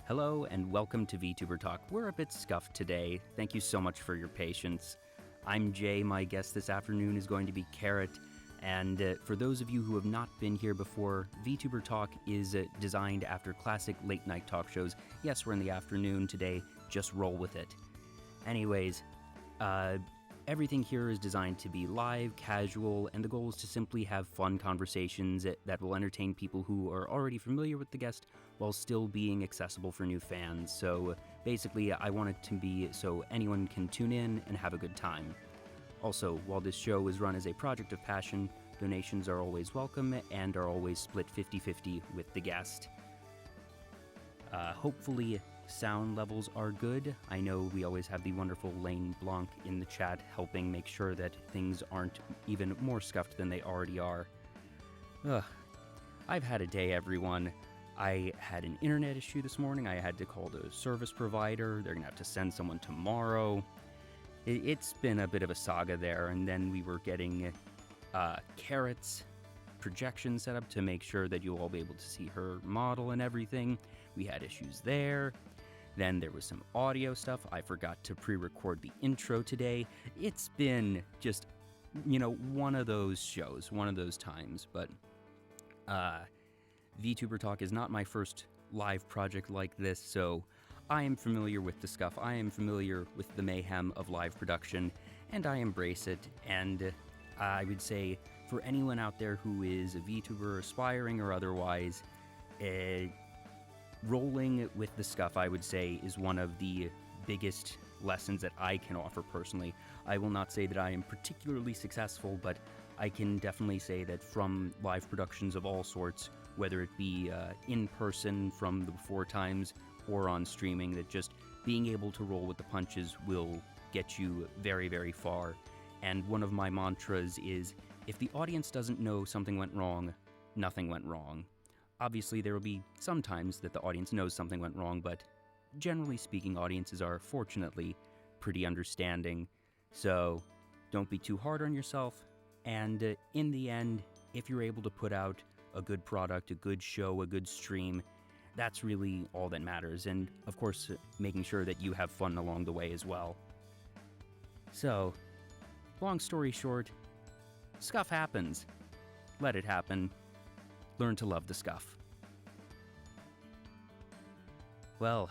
Hello and welcome to Vtuber Talk. We're a bit scuffed today. Thank you so much for your patience. I'm Jay. My guest this afternoon is going to be Carrot. And for those of you who have not been here before, Vtuber Talk is designed after classic late-night talk shows. Yes, we're in the afternoon today. Just roll with it. Anyways, everything here is designed to be live, casual, and the goal is to simply have fun conversations that will entertain people who are already familiar with the guest while still being accessible for new fans. So basically, I want it to be so anyone can tune in and have a good time. Also, while this show is run as a project of passion, donations are always welcome and are always split 50-50 with the guest. Hopefully, sound levels are good. I know we always have the wonderful Lane Blanc in the chat helping make sure that things aren't even more scuffed than they already are. I've had a day, everyone. I had an internet issue this morning. I had to call the service provider. They're going to have to send someone tomorrow. It's been a bit of a saga there, and then we were getting Carrot's projection set up to make sure that you'll all be able to see her model and everything. We had issues there. Then there was some audio stuff. I forgot to pre-record the intro today. It's been just, one of those shows, one of those times. But Vtuber Talk is not my first live project like this, so I am familiar with the scuff. I am familiar with the mayhem of live production, and I embrace it. And I would say for anyone out there who is a VTuber, aspiring or otherwise, rolling with the scuff, I would say, is one of the biggest lessons that I can offer personally. I will not say that I am particularly successful, but I can definitely say that from live productions of all sorts, whether it be in person from the before times or on streaming, that just being able to roll with the punches will get you very, very far. And one of my mantras is, if the audience doesn't know something went wrong, nothing went wrong. Obviously, there will be some times that the audience knows something went wrong, but generally speaking, audiences are fortunately pretty understanding. So don't be too hard on yourself. And in the end, if you're able to put out a good product, a good show, a good stream, that's really all that matters. And of course, making sure that you have fun along the way as well. So, long story short, scuff happens. Let it happen. Learn to love the scuff. Well,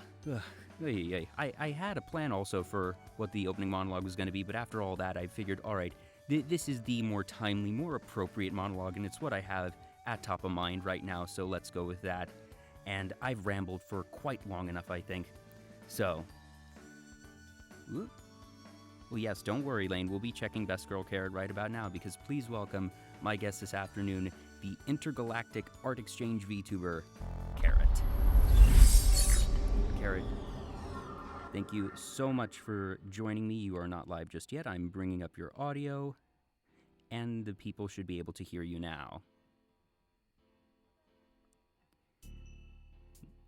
I had a plan also for what the opening monologue was going to be, but after all that, I figured, all right, this is the more timely, more appropriate monologue, and it's what I have at top of mind right now, so let's go with that. And I've rambled for quite long enough, I think. So, well, yes, don't worry, Lane. We'll be checking Best Girl Carrot right about now, because please welcome my guest this afternoon, the intergalactic art exchange VTuber, Carrot. Carrot, thank you so much for joining me. You are not live just yet. I'm bringing up your audio, and the people should be able to hear you now.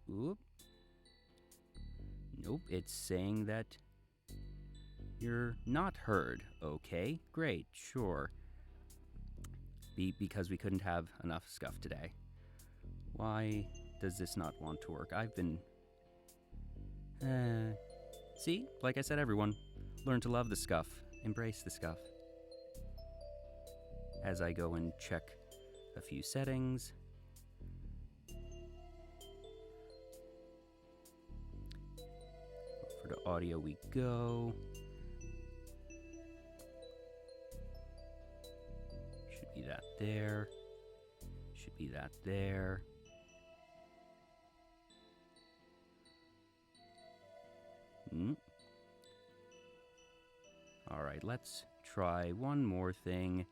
Oop. Nope, it's saying that you're not heard. Okay, great, sure. Because we couldn't have enough scuff today. Why does this not want to work? I've been... See? Like I said, everyone, learn to love the scuff. Embrace the scuff. As I go and check a few settings. For the audio we go. Should be that there. Should be that there. All right, let's try one more thing.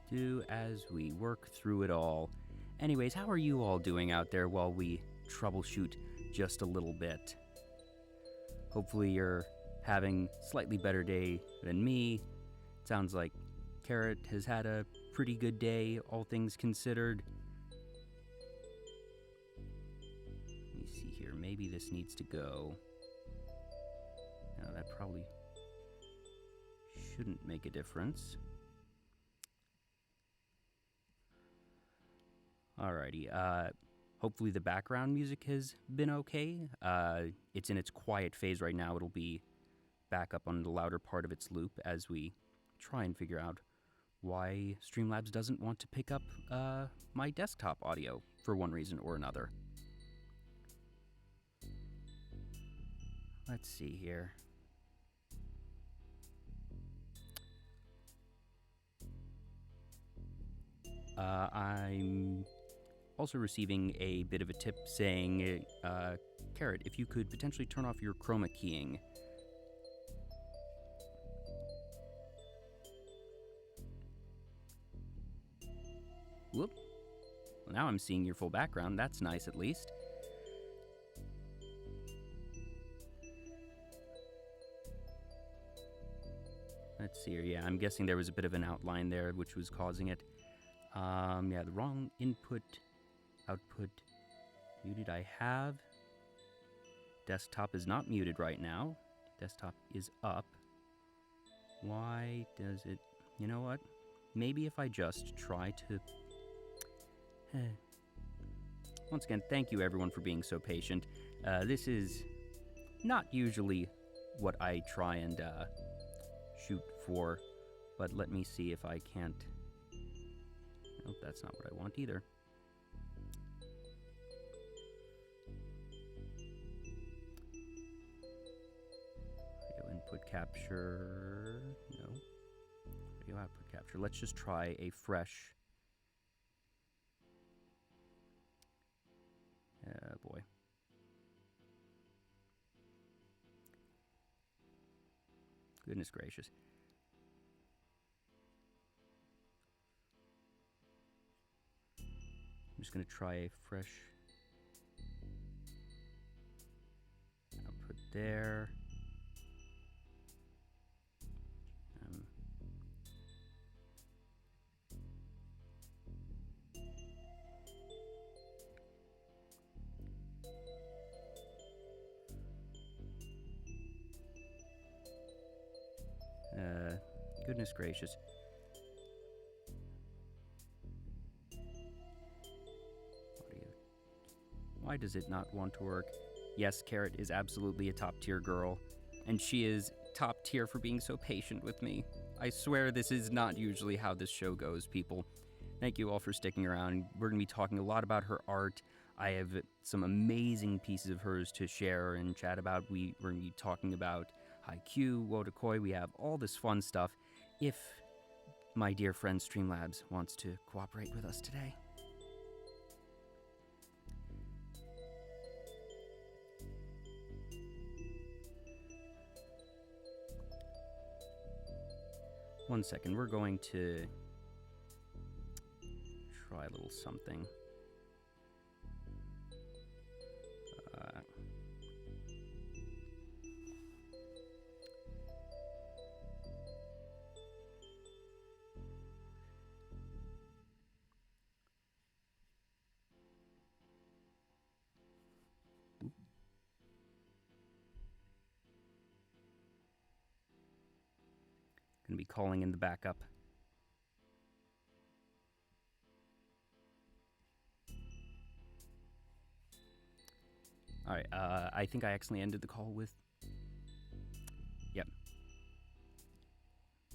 Do as we work through it all. Anyways, how are you all doing out there while we troubleshoot just a little bit? Hopefully you're having a slightly better day than me. Sounds like Carrot has had a pretty good day, all things considered. Let me see here. Maybe this needs to go. No, that probably shouldn't make a difference. Alrighty. Hopefully the background music has been okay. It's in its quiet phase right now. It'll be back up on the louder part of its loop as we try and figure out why Streamlabs doesn't want to pick up my desktop audio for one reason or another. Let's see here. I'm also receiving a bit of a tip saying, Carrot, if you could potentially turn off your chroma keying. Whoop. Well, now I'm seeing your full background. That's nice, at least. Let's see here. Yeah, I'm guessing there was a bit of an outline there, which was causing it. Yeah, the wrong input, output, muted I have. Desktop is not muted right now. Desktop is up. Why does it... You know what? Maybe if I just try to... Once again, thank you everyone for being so patient. This is not usually what I try and shoot for, but let me see if I can't... Nope, that's not what I want either. Audio input capture... No. Audio output capture. Let's just try a fresh... boy. Goodness gracious. I'm just going to try a fresh output there. Goodness gracious. Why does it not want to work? Yes, Carrot is absolutely a top-tier girl, and she is top-tier for being so patient with me. I swear this is not usually how this show goes, people. Thank you all for sticking around. We're going to be talking a lot about her art. I have some amazing pieces of hers to share and chat about. We're going to be talking about Haikyuu, Wodokoi. We have all this fun stuff. If my dear friend Streamlabs wants to cooperate with us today. One second, we're going to try a little something. Going to be calling in the backup. Alright, I think I accidentally ended the call with... Yep.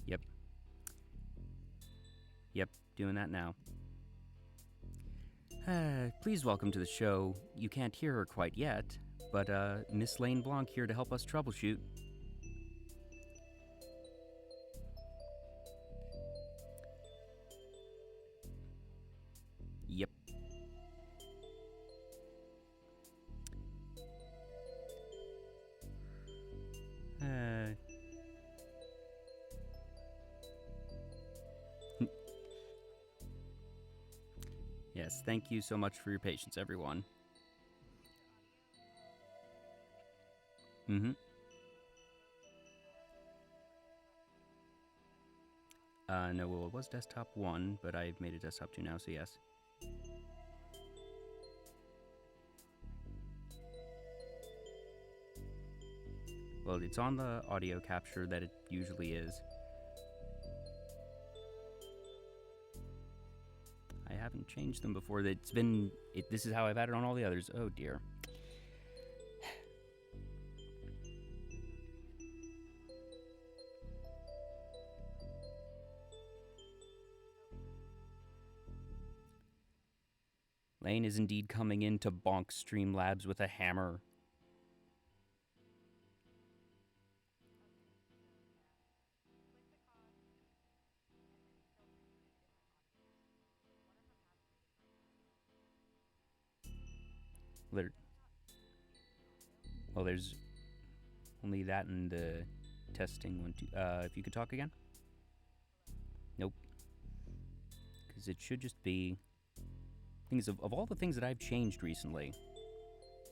Yep. Yep, doing that now. Please welcome to the show. You can't hear her quite yet, but Miss Lane Blanc here to help us troubleshoot. Yep. Yes, thank you so much for your patience, everyone. Mm-hmm. No, well, it was desktop 1, but I've made it desktop 2 now, so yes. Well, it's on the audio capture that it usually is. I haven't changed them before. This is how I've had it on all the others. Oh dear. Lane is indeed coming in to bonk Streamlabs with a hammer. Well, there's only that in the testing one, two. If you could talk again? Nope. Because it should just be... Things of all the things that I've changed recently,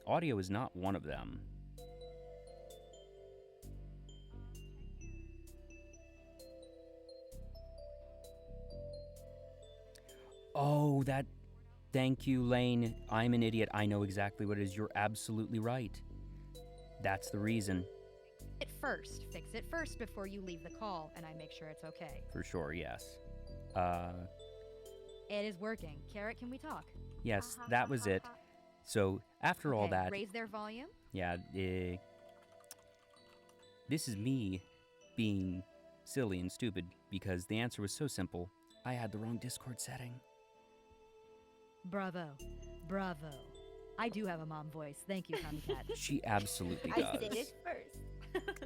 audio is not one of them. Oh, that... Thank you, Lane. I'm an idiot. I know exactly what it is. You're absolutely right. That's the reason. Fix it first before you leave the call, and I make sure it's okay. For sure, yes. It is working. Carrot, can we talk? Yes, that was it. So, after all that... Raise their volume? Yeah, this is me being silly and stupid, because the answer was so simple. I had the wrong Discord setting. Bravo. Bravo. I do have a mom voice. Thank you, Tommy Cat. She absolutely does. I said it first.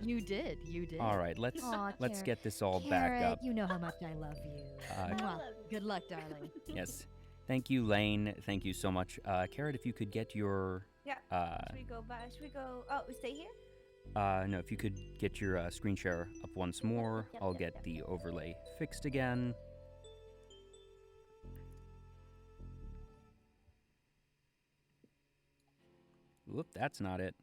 You did. All right, let's get this all back up. You know how much I love you. Good luck, darling. Yes. Thank you, Lane. Thank you so much. Carrot, if you could get your... Yeah. Should we go back? Should we go... Oh, we stay here? No, if you could get your screen share up once more, I'll get the overlay fixed again. Whoop, that's not it.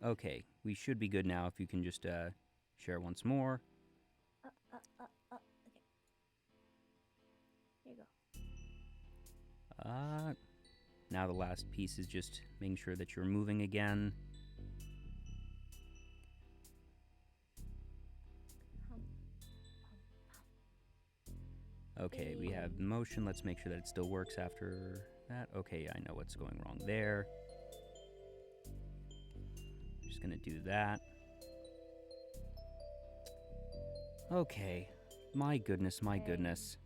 Okay, we should be good now if you can just share once more. Okay. Here you go. Now the last piece is just making sure that you're moving again. Okay, we have motion. Let's make sure that it still works after that. Okay, I know what's going wrong there. Just gonna do that. Okay. My goodness, my goodness.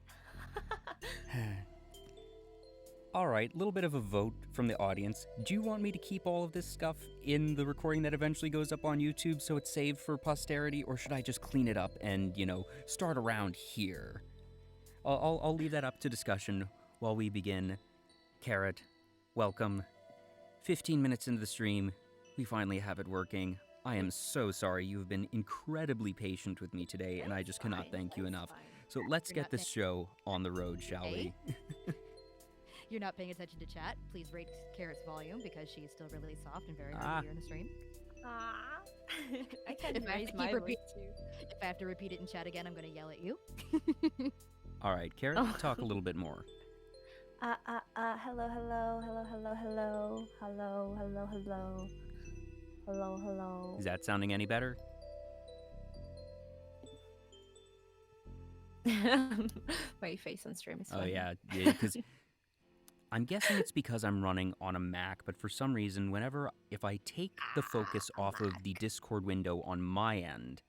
All right, a little bit of a vote from the audience. Do you want me to keep all of this stuff in the recording that eventually goes up on YouTube so it's saved for posterity, or should I just clean it up and, start around here? I'll leave that up to discussion while we begin. Carrot, welcome. 15 minutes into the stream, we finally have it working. I am so sorry. You've been incredibly patient with me today, and I just cannot thank you enough. So let's get this show on the road, shall we? You're not paying attention to chat. Please rate Carrot's volume because she's still really soft and very hard to hear in the stream. I can't raise my voice too. If I have to repeat it in chat again, I'm going to yell at you. All right, Carrot, talk a little bit more. Hello. Is that sounding any better? My face on stream is Oh, funny. yeah, because I'm guessing it's because I'm running on a Mac, but for some reason, if I take the focus off of the Discord window on my end,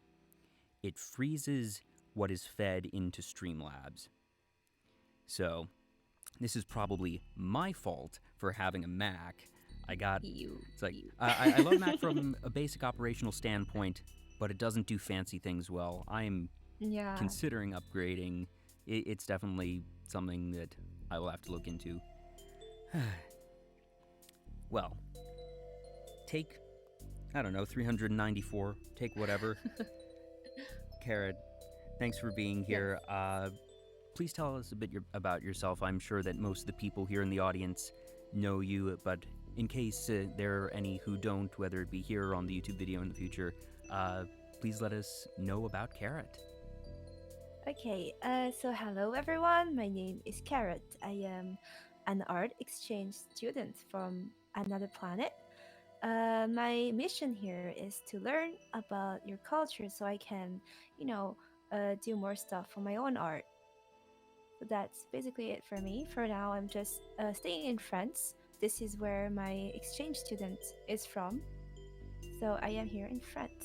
it freezes what is fed into Streamlabs. So, this is probably my fault for having a Mac. I love Mac from a basic operational standpoint, but it doesn't do fancy things well. I'm considering upgrading. It's definitely something that I will have to look into. Well, take, 394, take whatever. Carrot, thanks for being here. Please tell us a bit about yourself. I'm sure that most of the people here in the audience know you, but in case there are any who don't, whether it be here or on the YouTube video in the future, please let us know about Carrot. Okay, so hello everyone. My name is Carrot. I am an art exchange student from another planet. My mission here is to learn about your culture so I can, do more stuff for my own art. So that's basically it for me. For now, I'm just staying in France. This is where my exchange student is from. So I am here in France.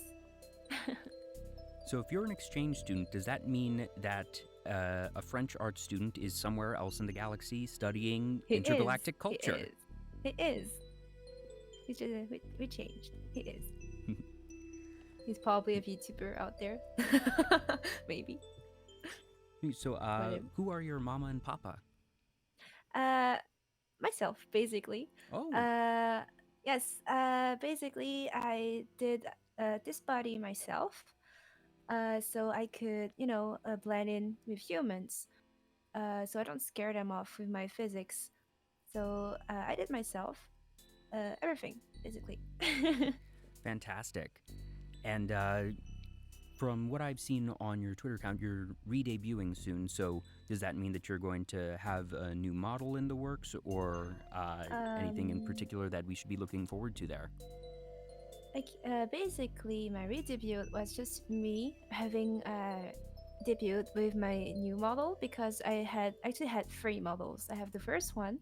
So, if you're an exchange student, does that mean that a French art student is somewhere else in the galaxy studying He intergalactic is. culture? He is. He is. We changed. He is. He's probably a VTuber out there. Maybe. So, who are your mama and papa? Myself, basically. Oh, Yes. Basically, I did this body myself, so I could, blend in with humans. So I don't scare them off with my physics. So I did myself, everything basically. fantastic. And from what I've seen on your Twitter account, you're re-debuting soon. So does that mean that you're going to have a new model in the works, or anything in particular that we should be looking forward to there? Basically, my re-debut was just me having debuted with my new model because I had actually had three models. I have the first one,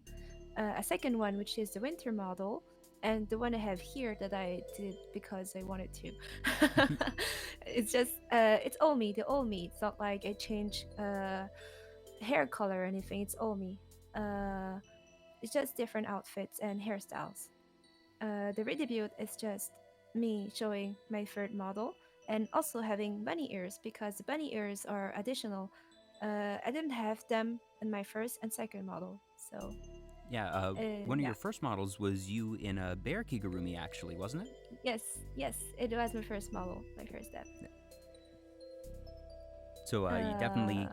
a second one which is the winter model, and the one I have here that I did because I wanted to. It's just it's all me, the all me. It's not like I change hair color or anything. It's all me. It's just different outfits and hairstyles. The redebut is just me showing my third model and also having bunny ears because the bunny ears are additional. I didn't have them in my first and second model, so Yeah, one of yeah. your first models was you in a bear kigurumi, actually, wasn't it? Yes, it was my first model, my first step. So you definitely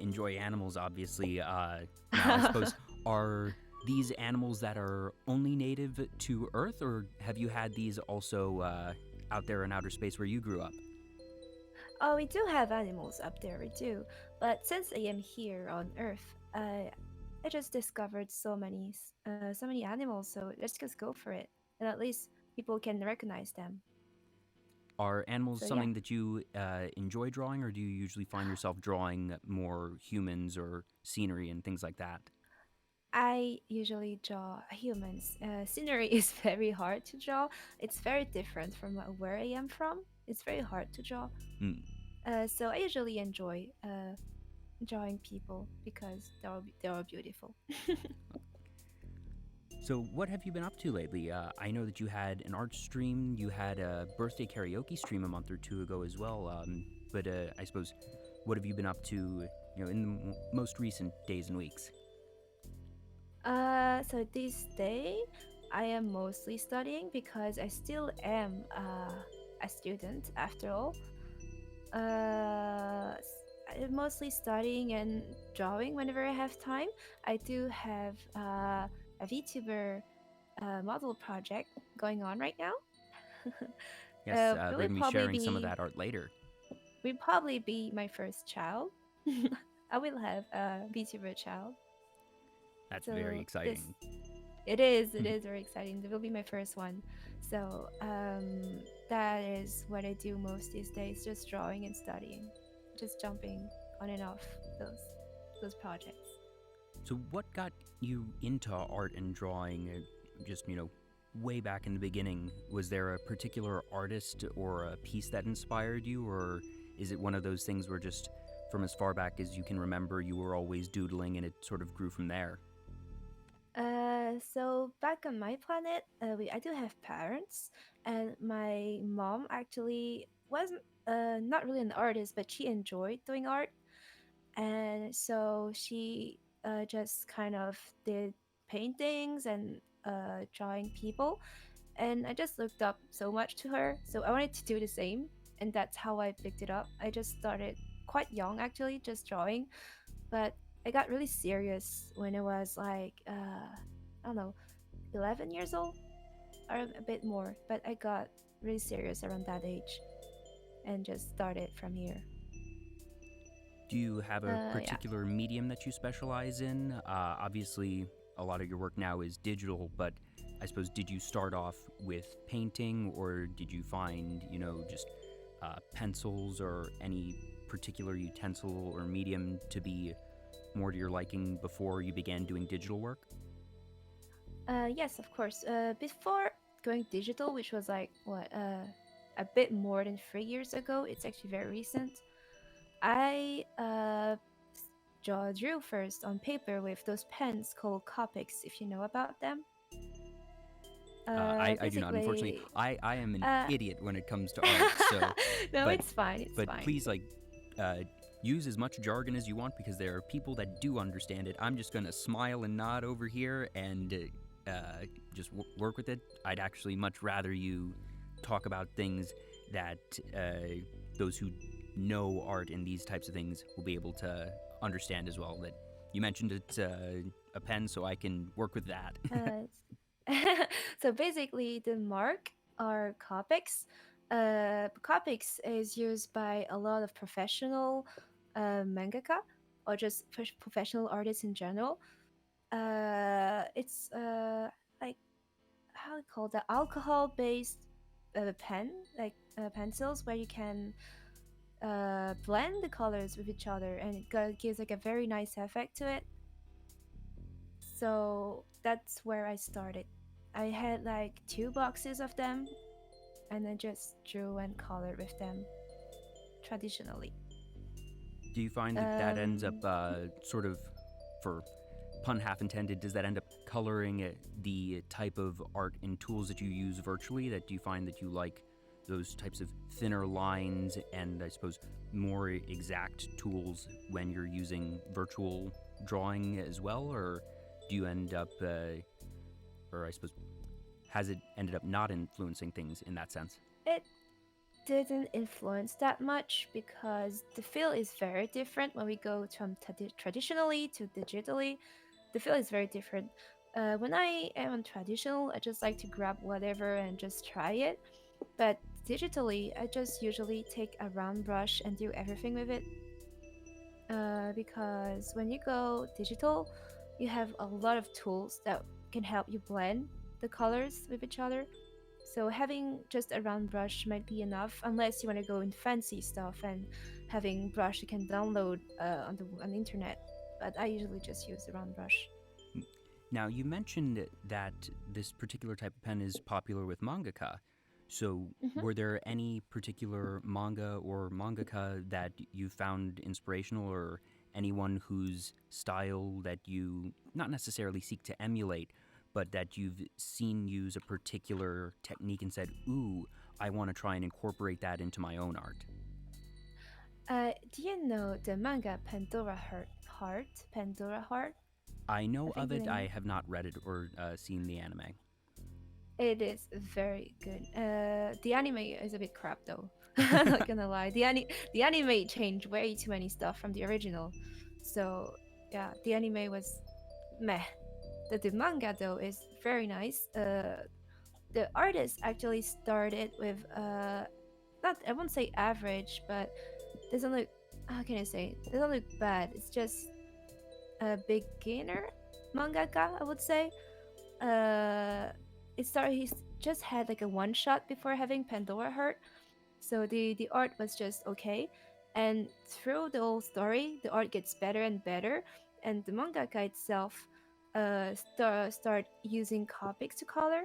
enjoy animals, obviously. Now, I suppose, are these animals that are only native to Earth, or have you had these also out there in outer space where you grew up? Oh, we do have animals up there, we do. But since I am here on Earth, I just discovered so many animals. So let's just go for it, and at least people can recognize them. Are animals So yeah, something that you enjoy drawing, or do you usually find yourself drawing more humans or scenery and things like that? I usually draw humans. Scenery is very hard to draw. It's very different from where I am from. It's very hard to draw. Hmm. So I usually enjoy drawing people because they are beautiful. So, what have you been up to lately? I know that you had an art stream, you had a birthday karaoke stream a month or two ago as well. But I suppose, what have you been up to, in the most recent days and weeks? So this day I am mostly studying because I still am a student after all. I'm mostly studying and drawing whenever I have time. I do have a VTuber model project going on right now. Yes, It we're will going to be probably sharing some of be that art later. my first child. I will have a VTuber child. That's very So this exciting. it is very exciting. It will be my first one. So that is what I do most these days, just drawing and studying, just jumping on and off those projects. So, what got you into art and drawing? Just, way back in the beginning, was there a particular artist or a piece that inspired you, or is it one of those things where just from as far back as you can remember, you were always doodling and it sort of grew from there? So back on my planet, I do have parents, and my mom actually wasn't not really an artist, but she enjoyed doing art, and so she just kind of did paintings and drawing people, and I just looked up so much to her, so I wanted to do the same, and that's how I picked it up. I just started quite young actually, just drawing, but I got really serious when I was like I don't know, 11 years old or a bit more, but I got really serious around that age and just started from here. Do you have a Yeah. particular medium that you specialize in? Obviously, a lot of your work now is digital, but I suppose did you start off with painting, or did you find, just pencils or any particular utensil or medium to be more to your liking before you began doing digital work? Yes, of course. Before going digital, which was like a bit more than 3 years ago, it's actually very recent. I drew first on paper with those pens called Copics, if you know about them. I do not, unfortunately. Basically, I am an uh, idiot when it comes to art. So, no, but it's fine. It's but fine. please uh, use as much jargon as you want because there are people that do understand it. I'm just gonna smile and nod over here and just work with it. I'd actually much rather you talk about things that those who know art and these types of things will be able to understand as well. That you mentioned it's a pen, so I can work with that. So basically, the mark are Copics. Copics is used by a lot of professional mangaka or just professional artists in general. It's like how we call that alcohol-based pen, like pencils, where you can blend the colors with each other, and gives like a very nice effect to it. So that's where I started. I had like 2 boxes of them, and I just drew and colored with them traditionally. Do you find that that ends up Mhm. sort of, for pun half intended, does that end up coloring the type of art and tools that you use virtually? That do you find that you like those types of thinner lines and I suppose more exact tools when you're using virtual drawing as well, or do you end up, or I suppose, has it ended up not influencing things in that sense? It didn't influence that much because the feel is very different when we go from traditionally to digitally. The feel is very different. When I am on traditional, I just like to grab whatever and just try it. But digitally, I just usually take a round brush and do everything with it. Because when you go digital, you have a lot of tools that can help you blend the colors with each other. So having just a round brush might be enough, unless you want to go in fancy stuff and having brush you can download on the internet. But I usually just use the round brush. Now, you mentioned that this particular type of pen is popular with mangaka. So, Hmm. were there any particular manga or mangaka that you found inspirational, or anyone whose style that you not necessarily seek to emulate, but that you've seen use a particular technique and said, ooh, I want to try and incorporate that into my own art? Do you know the manga Pandora Heart, I I know think of the it, name I is. have not read it or seen the anime. It is very good. The anime is a bit crap though. I'm not gonna lie. The anime changed way too many stuff from the original. So yeah, the anime was meh. The manga though is very nice. The artist actually started with not, I won't say average, but doesn't look, how can I say, doesn't look bad. It's just a beginner mangaka, I would say. uh it started, he's just had like a one shot before having Pandora Heart, so the art was just okay, and through the whole story the art gets better and better, and the mangaka itself start using copics to color.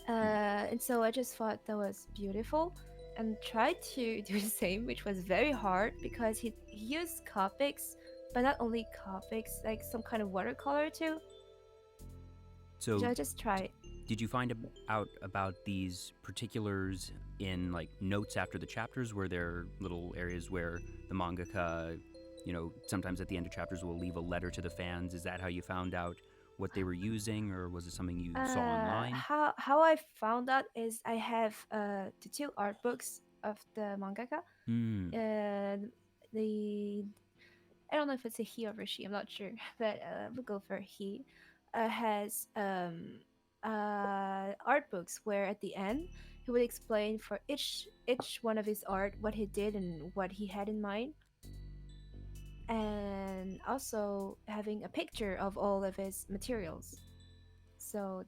And so I just thought that was beautiful and tried to do the same, which was very hard because he used Copics, but not only Copics, like some kind of watercolor too. So So, I just tried. did you find out about these particulars in like notes after the chapters? Were there little areas where the mangaka, sometimes at the end of chapters will leave a letter to the fans? Is that how you found out what they were using, or was it something you saw online? How I found out is I have the 2 art books of the mangaka. Hmm. And the I don't know if it's a he or a she. I'm not sure, but we'll go for he. Has art books where at the end he would explain for each one of his art what he did and what he had in mind, and also having a picture of all of his materials. So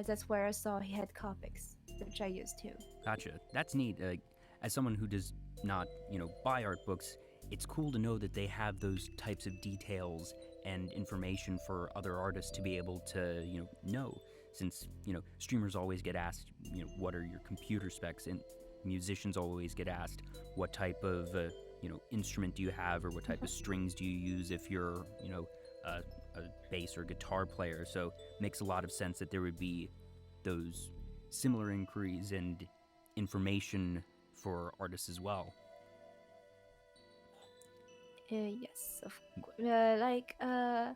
that's where I saw he had Copics, which I used too. Gotcha. That's neat. as someone who does not, buy art books, it's cool to know that they have those types of details and information for other artists to be able to, know. Since, streamers always get asked, what are your computer specs? And musicians always get asked, what type of, instrument do you have, or what type of strings do you use if you're, a bass or guitar player. So it makes a lot of sense that there would be those similar inquiries and information for artists as well. Yes, of course. I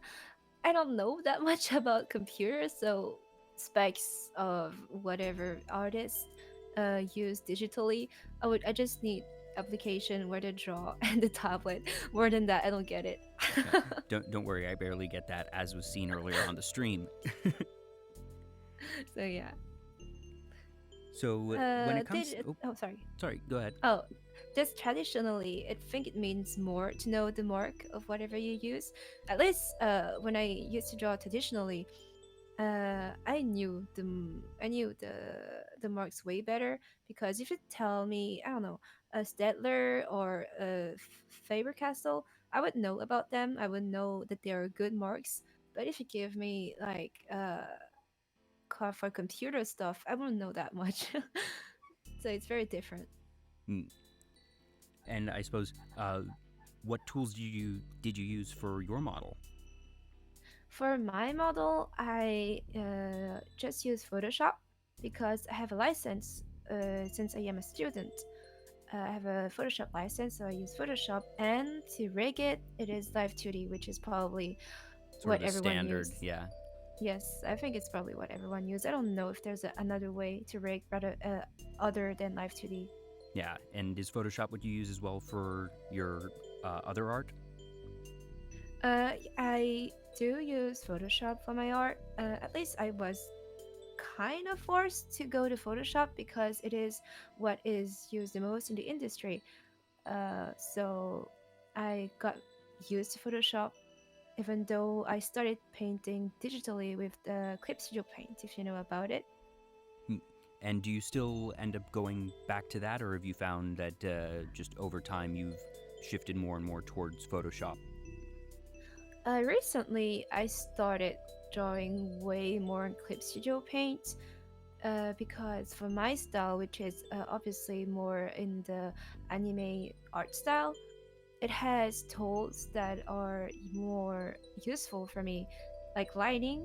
don't know that much about computers, so specs of whatever artist use digitally, I just need application where to draw and the tablet. More than that, I don't get it. Don't worry, I barely get that, as was seen earlier on the stream. So yeah. So when it comes, sorry, go ahead. Oh, just traditionally, I think it means more to know the mark of whatever you use. At least when I used to draw traditionally, I knew the marks way better, because if you tell me, I don't know, a Stedtler or a Faber Castell, I would know about them. I would know that they are good marks. But if you give me like for computer stuff, I won't know that much. So it's very different. And I suppose, what tools did you use for your model? For my model, I just use Photoshop because I have a license since I am a student. I have a Photoshop license, so I use Photoshop. And to rig it, it is Live 2D, which is probably Sort what of the everyone standard, uses. yeah. Yes, I think it's probably what everyone uses. I don't know if there's another way to rig rather other than Live 2D. Yeah, and is Photoshop what you use as well for your other art? I do use Photoshop for my art. At least I was kind of forced to go to Photoshop because it is what is used the most in the industry. So I got used to Photoshop, even though I started painting digitally with the Clip Studio Paint, if you know about it. And do you still end up going back to that, or have you found that just over time you've shifted more and more towards Photoshop? Recently, I started drawing way more in Clip Studio Paint because for my style, which is obviously more in the anime art style, it has tools that are more useful for me. Like lighting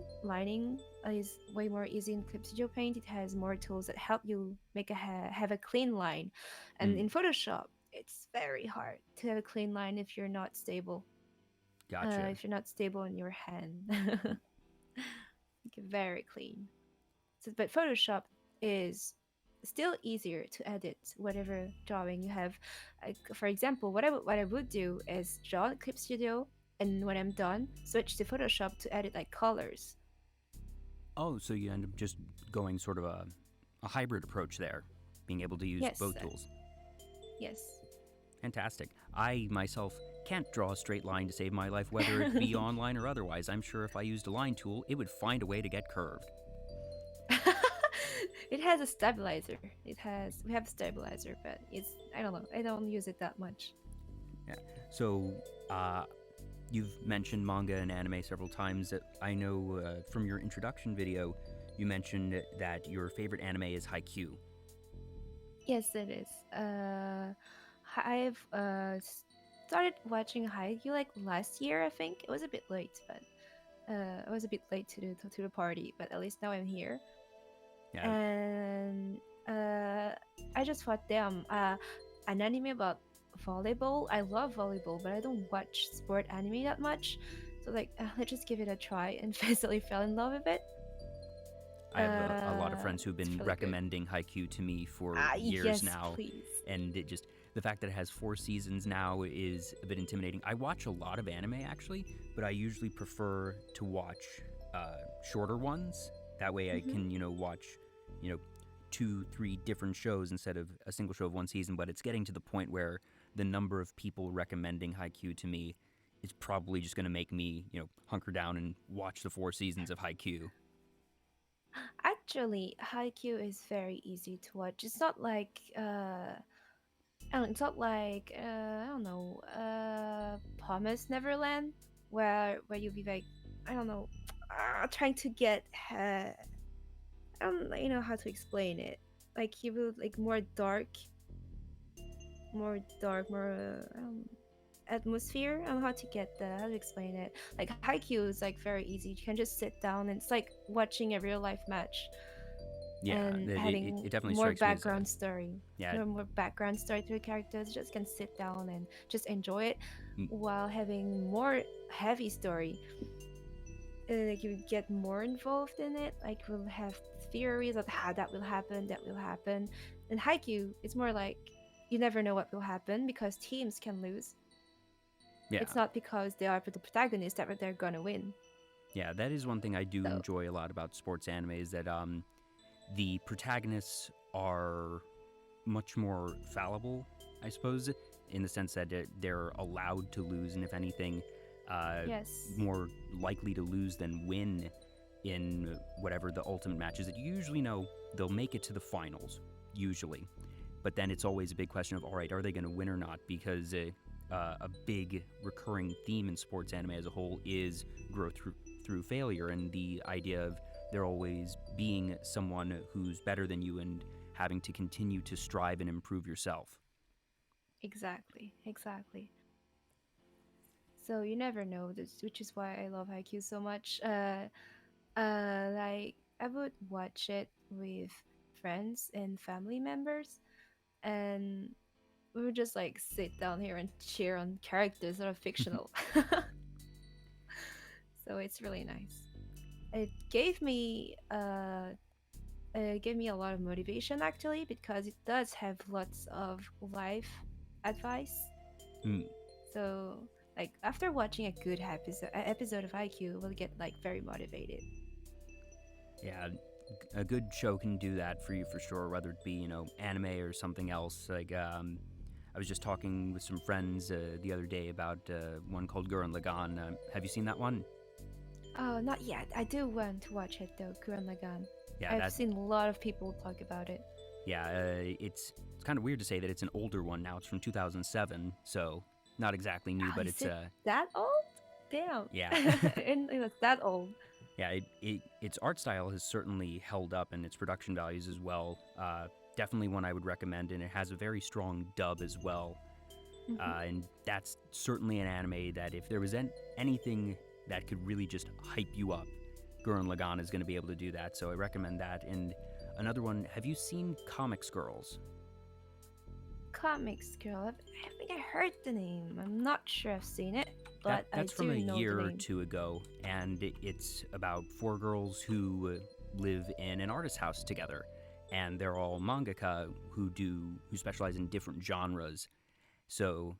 is way more easy in Clip Studio Paint. It has more tools that help you make have a clean line, and in Photoshop, it's very hard to have a clean line if you're not stable. Gotcha. If you're not stable in your hand, make it very clean. So, but Photoshop is still easier to edit whatever drawing you have. Like, for example, what I would do is draw in Clip Studio, and when I'm done, switch to Photoshop to edit like colors. Oh, so you end up just going sort of a hybrid approach there, being able to use Yes, both tools. Yes. Fantastic. I myself can't draw a straight line to save my life, whether it be online or otherwise. I'm sure if I used a line tool, it would find a way to get curved. It has a stabilizer. We have a stabilizer, but I don't know. I don't use it that much. Yeah. So, you've mentioned manga and anime several times. I know from your introduction video, you mentioned that your favorite anime is Haikyuu. Yes, it is. I've started watching Haikyuu like last year. I think it was a bit late, but I was a bit late to the party. But at least now I'm here. Yeah. And I just thought, damn, an anime about volleyball. I love volleyball, but I don't watch sport anime that much. So like, let's just give it a try, and basically fell in love with it. I have a lot of friends who've been really recommending Haikyuu to me for years yes, now. Please. And the fact that it has 4 seasons now is a bit intimidating. I watch a lot of anime actually, but I usually prefer to watch shorter ones. That way I can, watch, 2-3 different shows instead of a single show of one season. But it's getting to the point where the number of people recommending Haikyuu to me is probably just going to make me, hunker down and watch the 4 seasons of Haikyuu. Actually, Haikyuu is very easy to watch. It's not like I don't, it's not like I don't know, Promised Neverland, where you'll be like, I don't know, trying to get I don't really know how to explain it. Like you will like more atmosphere. I don't know how to get that, how to explain it. Like Haikyuu is like very easy. You can just sit down and it's like watching a real life match Yeah, and it having definitely more strikes me as background story. yeah. More background story to the characters. Just can sit down and just enjoy it mm, while having more heavy story. Like you get more involved in it. Like we'll have theories of how that will happen, that will happen. And Haikyuu, it's more like you never know what will happen because teams can lose. Yeah, It's not because they are the protagonist that they're gonna win. yeah, that is one thing I do So enjoy a lot about sports anime is that the protagonists are much more fallible, I suppose, in the sense that they're allowed to lose, and if anything, uh, yes, more likely to lose than win in whatever the ultimate match is. That you usually know they'll make it to the finals, usually, but then it's always a big question of, all right, are they going to win or not? Because a big recurring theme in sports anime as a whole is growth through failure, and the idea of there always being someone who's better than you and having to continue to strive and improve yourself. exactly, exactly. So you never know this, which is why I love Haikyuu so much. Like I would watch it with friends and family members, and we would just like sit down here and cheer on characters that are fictional. So it's really nice. It gave me a lot of motivation actually because it does have lots of life advice. Hmm. So like after watching a good episode of IQ, we'll get like very motivated. Yeah, a good show can do that for you for sure, whether it be, anime or something else. Like, I was just talking with some friends the other day about one called Gurren Lagann. Have you seen that one? Oh, not yet. I do want to watch it though, Kuren Lagann. Yeah, I've seen a lot of people talk about it. yeah, it's kind of weird to say that it's an older one now. It's from 2007, so not exactly new, Oh, but is it's it that old? Damn. yeah. And it was that old. Yeah, its art style has certainly held up, and its production values as well. Definitely one I would recommend, and it has a very strong dub as well. Hmm. And that's certainly an anime that if there was anything that could really just hype you up, Gurren Lagann is going to be able to do that. So I recommend that. And another one, have you seen Comics Girls? Comics Girl. I think I heard the name. I'm not sure I've seen it, but I That's from do a know the year or name. two ago, and it's about four girls who live in an artist house together, and they're all mangaka who specialize in different genres. So,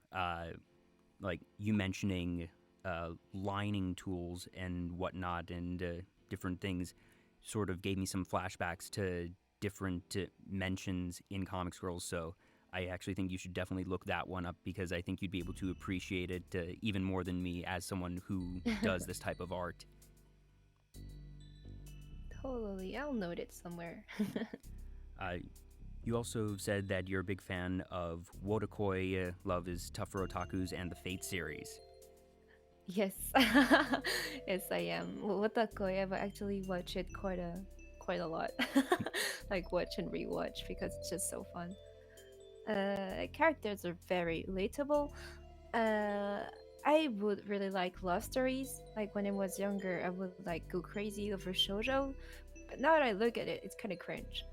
like you mentioning lining tools and whatnot, and different things, sort of gave me some flashbacks to different mentions in Comics Girls. So I actually think you should definitely look that one up because I think you'd be able to appreciate it even more than me as someone who does this type of art. Totally. I'll note it somewhere. Uh, you also said that you're a big fan of Wotakoi, Love is Tough for Otakus, and the Fate series. Yes. Yes, I am. Watakoi, I've actually watched it quite a lot. Like watch and rewatch because it's just so fun. Characters are very relatable. Uh, I would really like love stories. Like when I was younger, I would like go crazy over shoujo. But now that I look at it, it's kind of cringe.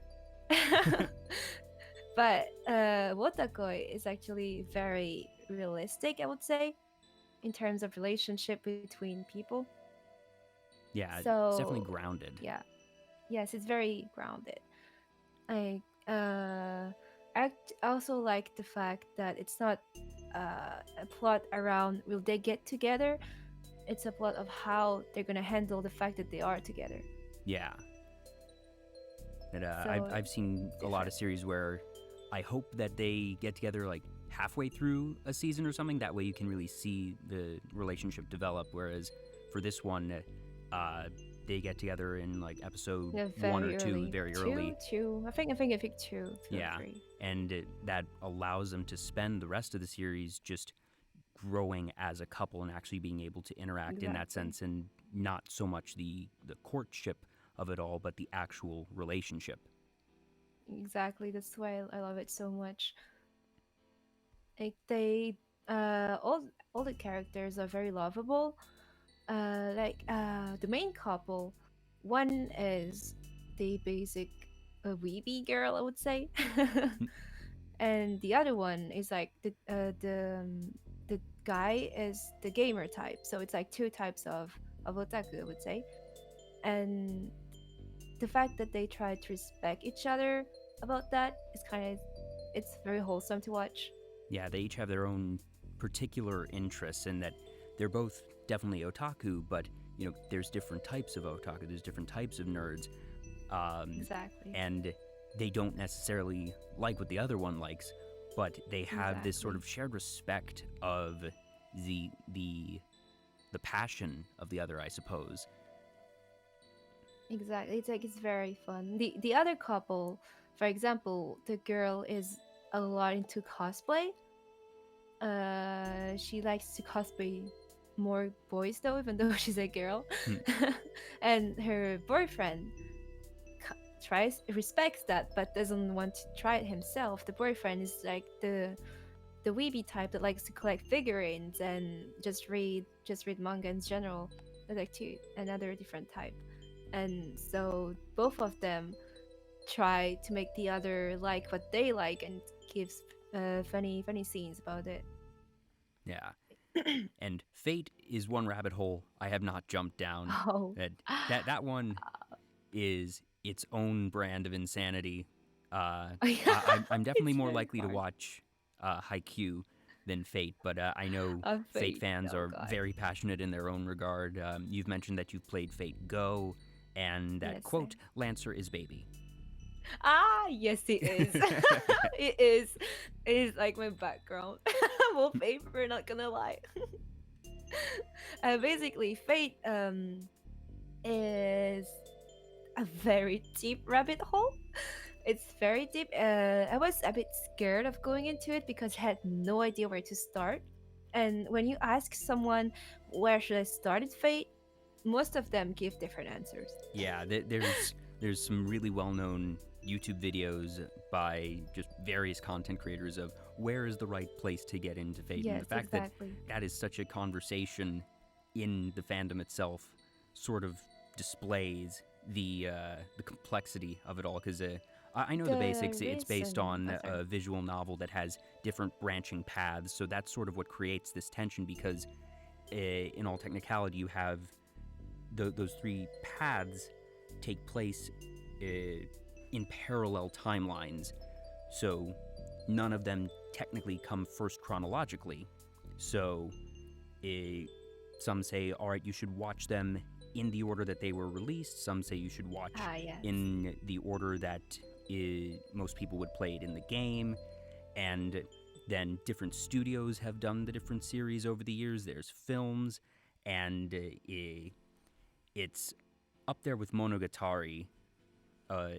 But Wotakoi is actually very realistic, I would say, in terms of relationship between people. Yeah, it's definitely So grounded. yeah, yes, it's very grounded. I also like the fact that it's not a plot around will they get together. It's a plot of how they're gonna handle the fact that they are together. Yeah. And, So I've seen a lot of different. series where I hope that they get together like halfway through a season or something. That way you can really see the relationship develop. Whereas for this one, uh, they get together in like episode Yeah, one or very two early. very Two, early. two. I think two, two or Yeah, three. and that allows them to spend the rest of the series just growing as a couple and actually being able to interact in that Exactly. sense, and not so much the courtship of it all, but the actual relationship. Exactly. That's why I love it so much. Like they, all the characters are very lovable. The main couple, one is the basic weeby girl, I would say, and the other one is like the guy is the gamer type. So it's like two types of otaku, I would say, and the fact that they try to respect each other about that is kind of, it's very wholesome to watch. Yeah, they each have their own particular interests, in that they're both definitely otaku, but there's different types of otaku, there's different types of nerds, Exactly. and they don't necessarily like what the other one likes, but they have this sort Exactly. of shared respect of the passion of the other, I suppose. Exactly. It's like it's very fun. The other couple, for example, the girl is a lot into cosplay. She likes to cosplay more boys though, even though she's a girl. Hmm. And her boyfriend tries respects that, but doesn't want to try it himself. The boyfriend is like the weeby type that likes to collect figurines and just read manga in general. That's like two another different type. And so both of them try to make the other like what they like, and gives funny scenes about it. Yeah. And Fate is one rabbit hole I have not jumped down. Oh. That one is its own brand of insanity. I'm definitely It's more very likely to hard. watch Haikyuu than Fate, but I know On Fate Fate. fans Oh are god. very passionate in their own regard. You've mentioned that you've played Fate Go, and that Yes. quote, Lancer is baby. Yes, it is. It is. It is like my background wallpaper. Not gonna lie. Basically, Fate is a very deep rabbit hole. It's very deep. I was a bit scared of going into it because I had no idea where to start. And when you ask someone where should I start at Fate, most of them give different answers. Yeah, there's some really well-known YouTube videos by just various content creators of where is the right place to get into Fate, and the Yes, fact that exactly. that is such a conversation in the fandom itself sort of displays the complexity of it all. Because I know the The basics. It's based reason. on Oh, sorry. a visual novel that has different branching paths, so that's sort of what creates this tension. Because in all technicality, you have those three paths take place in parallel timelines, so none of them technically come first chronologically. So uh, some say, all right, you should watch them in the order that they were released. Some say you should watch Yes. in the order that most people would play it in the game. And then different studios have done the different series over the years. There's films, and it's up there with Monogatari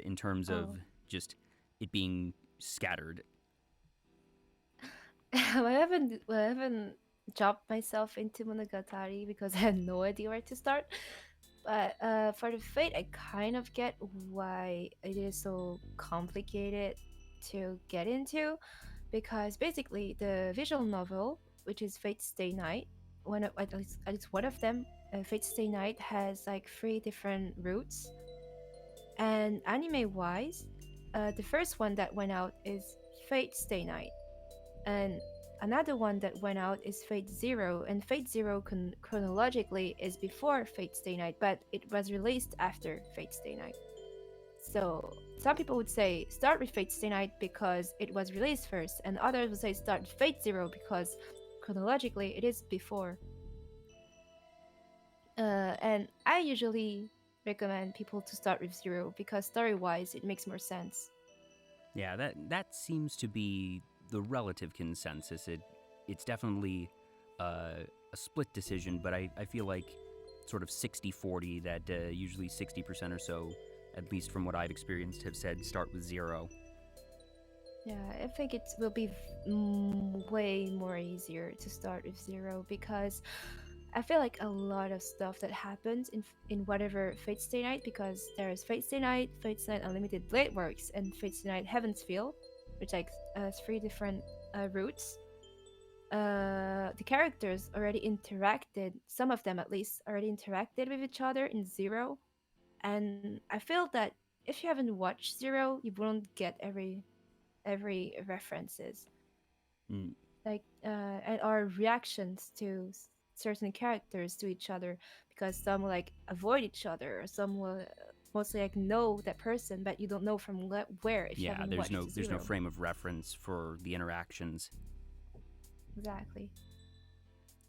in terms of Oh. just it being scattered. I haven't dropped myself into Monogatari because I had no idea where to start. But for the Fate, I kind of get why it is so complicated to get into, because basically the visual novel, which is Fate Stay Night, at least one of them, Fate Stay Night has like three different routes. And anime wise, the first one that went out is Fate Stay Night, and another one that went out is Fate Zero. And Fate Zero chronologically is before Fate Stay Night, but it was released after Fate Stay Night. So some people would say start with Fate Stay Night because it was released first, and others would say start with Fate Zero because chronologically it is before. And I usually recommend people to start with Zero because story wise it makes more sense. Yeah, that seems to be the relative consensus. It's definitely a split decision, but I feel like sort of 60-40, that usually 60% or so, at least from what I've experienced, have said start with Zero. Yeah, I think it will be way more easier to start with zero because I feel like a lot of stuff that happens in whatever Fate Stay Night, because there's Fate Stay Night Unlimited Blade Works, and Fate Stay Night Heaven's Feel, which like three different routes. The characters already interacted, some of them at least already interacted with each other in zero, and I feel that if you haven't watched zero, you won't get every references, Mm, like and our reactions to certain characters to each other, because some will like avoid each other, or some will mostly like know that person, but you don't know from where if you yeah, haven't watched there's no zero. frame of reference for the interactions. Exactly.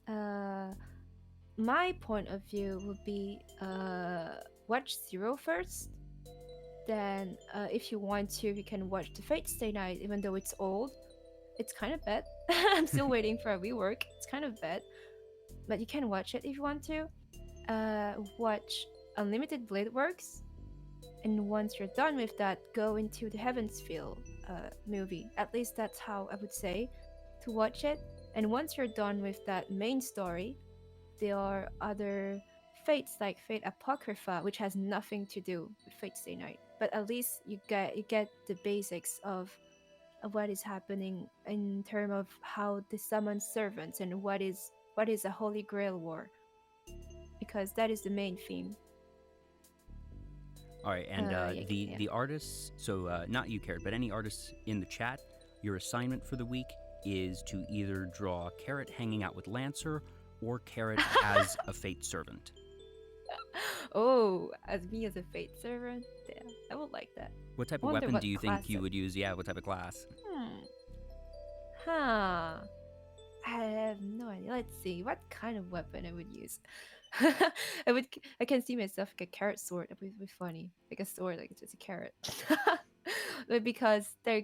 uh my point of view would be watch zero first, then if you want to, you can watch the Fate Stay Night, even though it's old. It's kind of bad. I'm still waiting for a rework. It's kind of bad, but you can watch it if you want to. Watch Unlimited Blade Works, and once you're done with that, go into the Heaven's Feel movie. At least that's how I would say to watch it. And once you're done with that main story, there are other fates like Fate Apocrypha, which has nothing to do with Fate Stay Night. But at least you get the basics of what is happening in terms of how they summon servants, and what is a Holy Grail war, because that is the main theme. All right, and Yeah, yeah. the artists. So not you, Carrot, but any artists in the chat. Your assignment for the week is to either draw Carrot hanging out with Lancer or Carrot as a fate servant. Oh, as me as a fate servant, yeah, I would like that. What type of Wonder weapon do what you think class you it. would use? Yeah, what type of class? Hmm. Huh. I have no idea. Let's see what kind of weapon I would use. I would. I can see myself like a carrot sword. It would be funny, like a sword, like just a carrot. But because their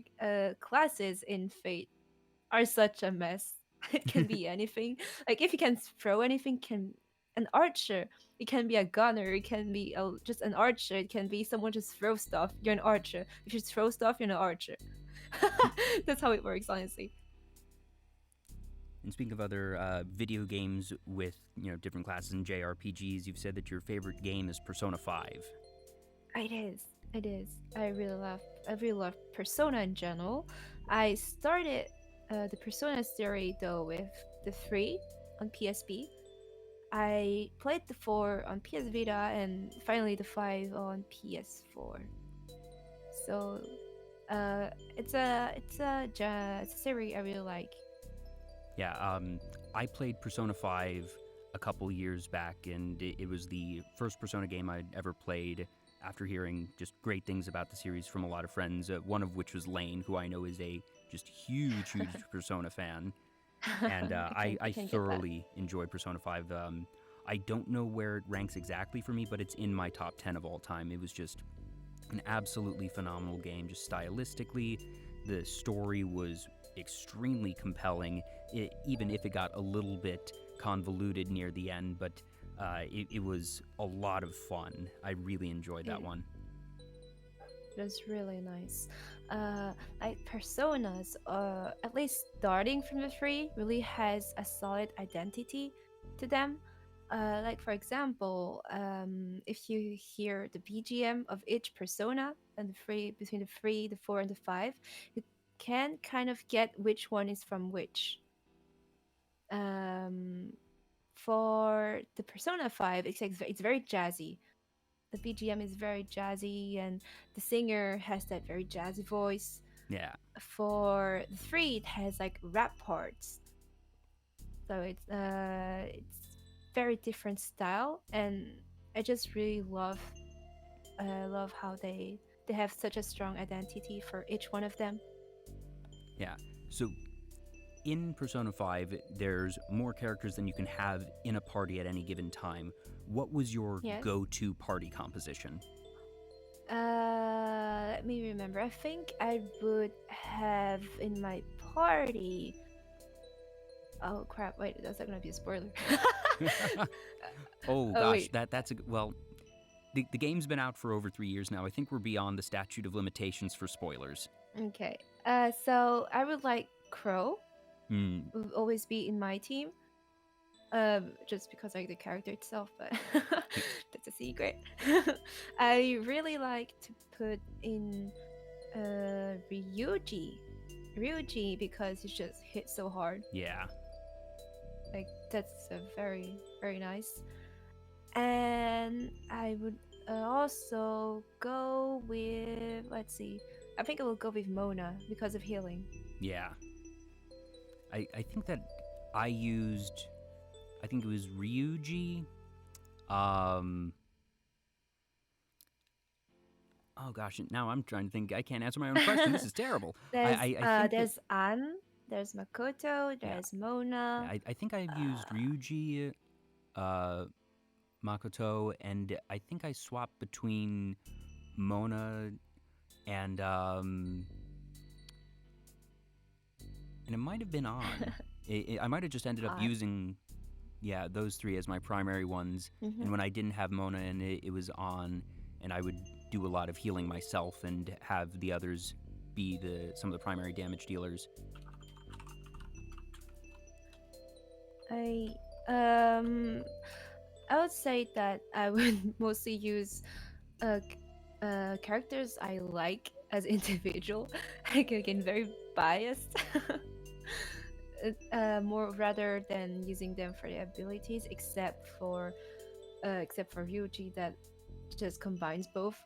classes in Fate are such a mess. It can be anything. Like if you can throw anything, can an archer. It can be a gunner. It can be just an archer. It can be someone just throw stuff. You're an archer. If you throw stuff, you're an archer. That's how it works, honestly. And speaking of other video games with different classes and JRPGs, you've said that your favorite game is Persona 5. It is. It is. I really love Persona in general. I started the Persona series though with the 3 on PSP. I played the 4 on PS Vita, and finally the 5 on PS4. So it's a series I really like. Yeah, I played Persona 5 a couple years back, and it was the first Persona game I'd ever played after hearing just great things about the series from a lot of friends, one of which was Lane, who I know is a just huge Persona fan. And I I can get that. thoroughly enjoyed Persona 5. I don't know where it ranks exactly for me, but it's in my top 10 of all time. It was just an absolutely phenomenal game, just stylistically. The story was extremely compelling, even if it got a little bit convoluted near the end, but it was a lot of fun. I really enjoyed that It, one. it was really nice. Like Personas, at least starting from the 3, really has a solid identity to them. Like for example, if you hear the BGM of each persona and the three between the 3, the 4, and the 5, you can kind of get which one is from which. Um, for the Persona 5, it's very jazzy. The BGM is very jazzy, and the singer has that very jazzy voice. Yeah. For the 3, it has like rap parts, so it's very different style, and I just really love how they have such a strong identity for each one of them. Yeah. So in Persona 5, there's more characters than you can have in a party at any given time. What was your Yes. go-to party composition? Let me remember. I think I would have in my party. Oh crap! Wait, that's not gonna be a spoiler. Oh Oh gosh, wait. that's a well. the game's been out for over 3 years now. I think we're beyond the statute of limitations for spoilers. Okay. So I would like Crow. Hmm. Will always be in my team. Just because I like the character itself, but that's a secret. I really like to put in Ryuji. Ryuji because he just hits so hard. Yeah. Like that's a very very nice. And I would also go with, let's see. I think I will go with Mona because of healing. Yeah. I think that I used, I think it was Ryuji. Oh gosh, now I'm trying to think. I can't answer my own question. This is terrible. There's I think there's Anne, there's Makoto, there's Mona. I think I've used Ryuji, Makoto, and I think I swapped between Mona and it might have been On. I might have just ended up On. using, those three as my primary ones. Mhm. And when I didn't have Mona and it was On, and I would do a lot of healing myself and have the others be some of the primary damage dealers. I would say that I would mostly use characters I like as individual. Like again, very biased. More rather than using them for their abilities, except for Ryuji that just combines both.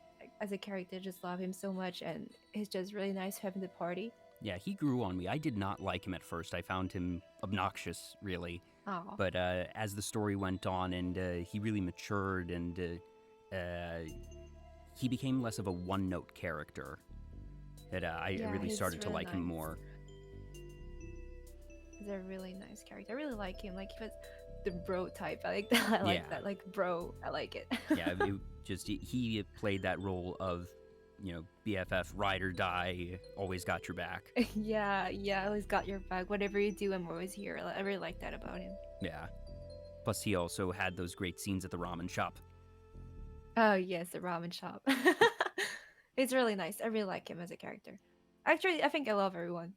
As a character, just love him so much, and it's just really nice having the party. Yeah, he grew on me. I did not like him at first. I found him obnoxious, really. Oh, But as the story went on and he really matured and he became less of a one-note character, that I Yeah, really he's started to really like him nice. more. he's a really nice character. I really like him. Like he was the bro type. I like that. I like Yeah. that. Like bro, I like it. Yeah, he played that role of, BFF, ride or die, always got your back. yeah, I always got your back. Whatever you do, I'm always here. I really like that about him. Yeah. Plus, he also had those great scenes at the ramen shop. Oh yes, the ramen shop. It's really nice. I really like him as a character. Actually, I think I love everyone.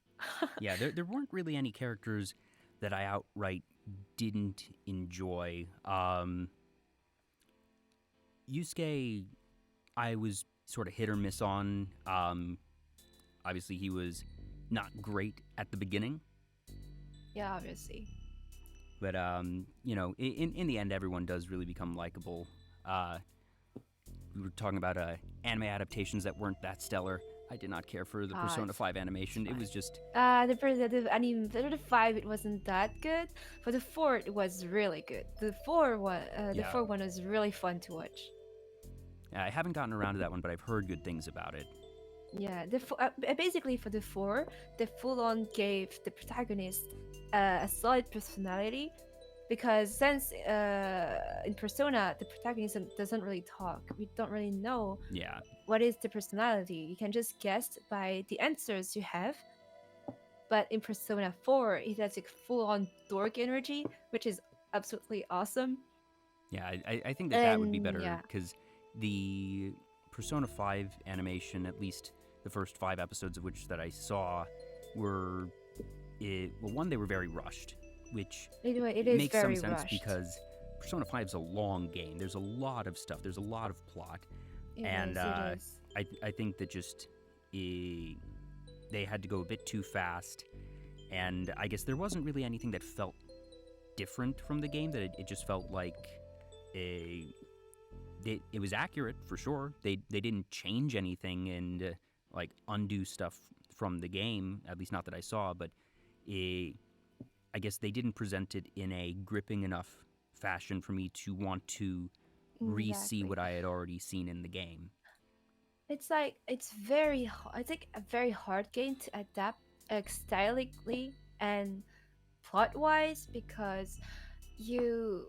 Yeah, there weren't really any characters that I outright didn't enjoy. Yusuke, I was sort of hit or miss on. Obviously, he was not great at the beginning, Yeah, obviously. but in the end, everyone does really become likable. We were talking about anime adaptations that weren't that stellar. I did not care for the Persona 5 animation. It was just The 5 it wasn't that good. For the 4 it was really good. The 4 one, the Yeah. 4 one was really fun to watch. I haven't gotten around to that one, but I've heard good things about it. Yeah, basically for the 4, they full on gave the protagonist a solid personality, because since in Persona the protagonist doesn't really talk, we don't really know Yeah. what is the personality. You can just guess by the answers you have. But in Persona 4, it has like full on dork energy, which is absolutely awesome. Yeah, I think that would be And, better yeah. because the Persona 5 animation, at least the first 5 episodes of which that I saw, were, one, they were very rushed, which It is makes very some sense rushed. because Persona 5 is a long game. There's a lot of stuff. There's a lot of plot. It and, is. I think that just they had to go a bit too fast, and I guess there wasn't really anything that felt different from the game. That it just felt like it was accurate for sure. They didn't change anything and like undo stuff from the game, at least not that I saw. But I guess they didn't present it in a gripping enough fashion for me to want to re-see Exactly. what I had already seen in the game. It's like it's like a very hard game to adapt stylistically and plot wise, because you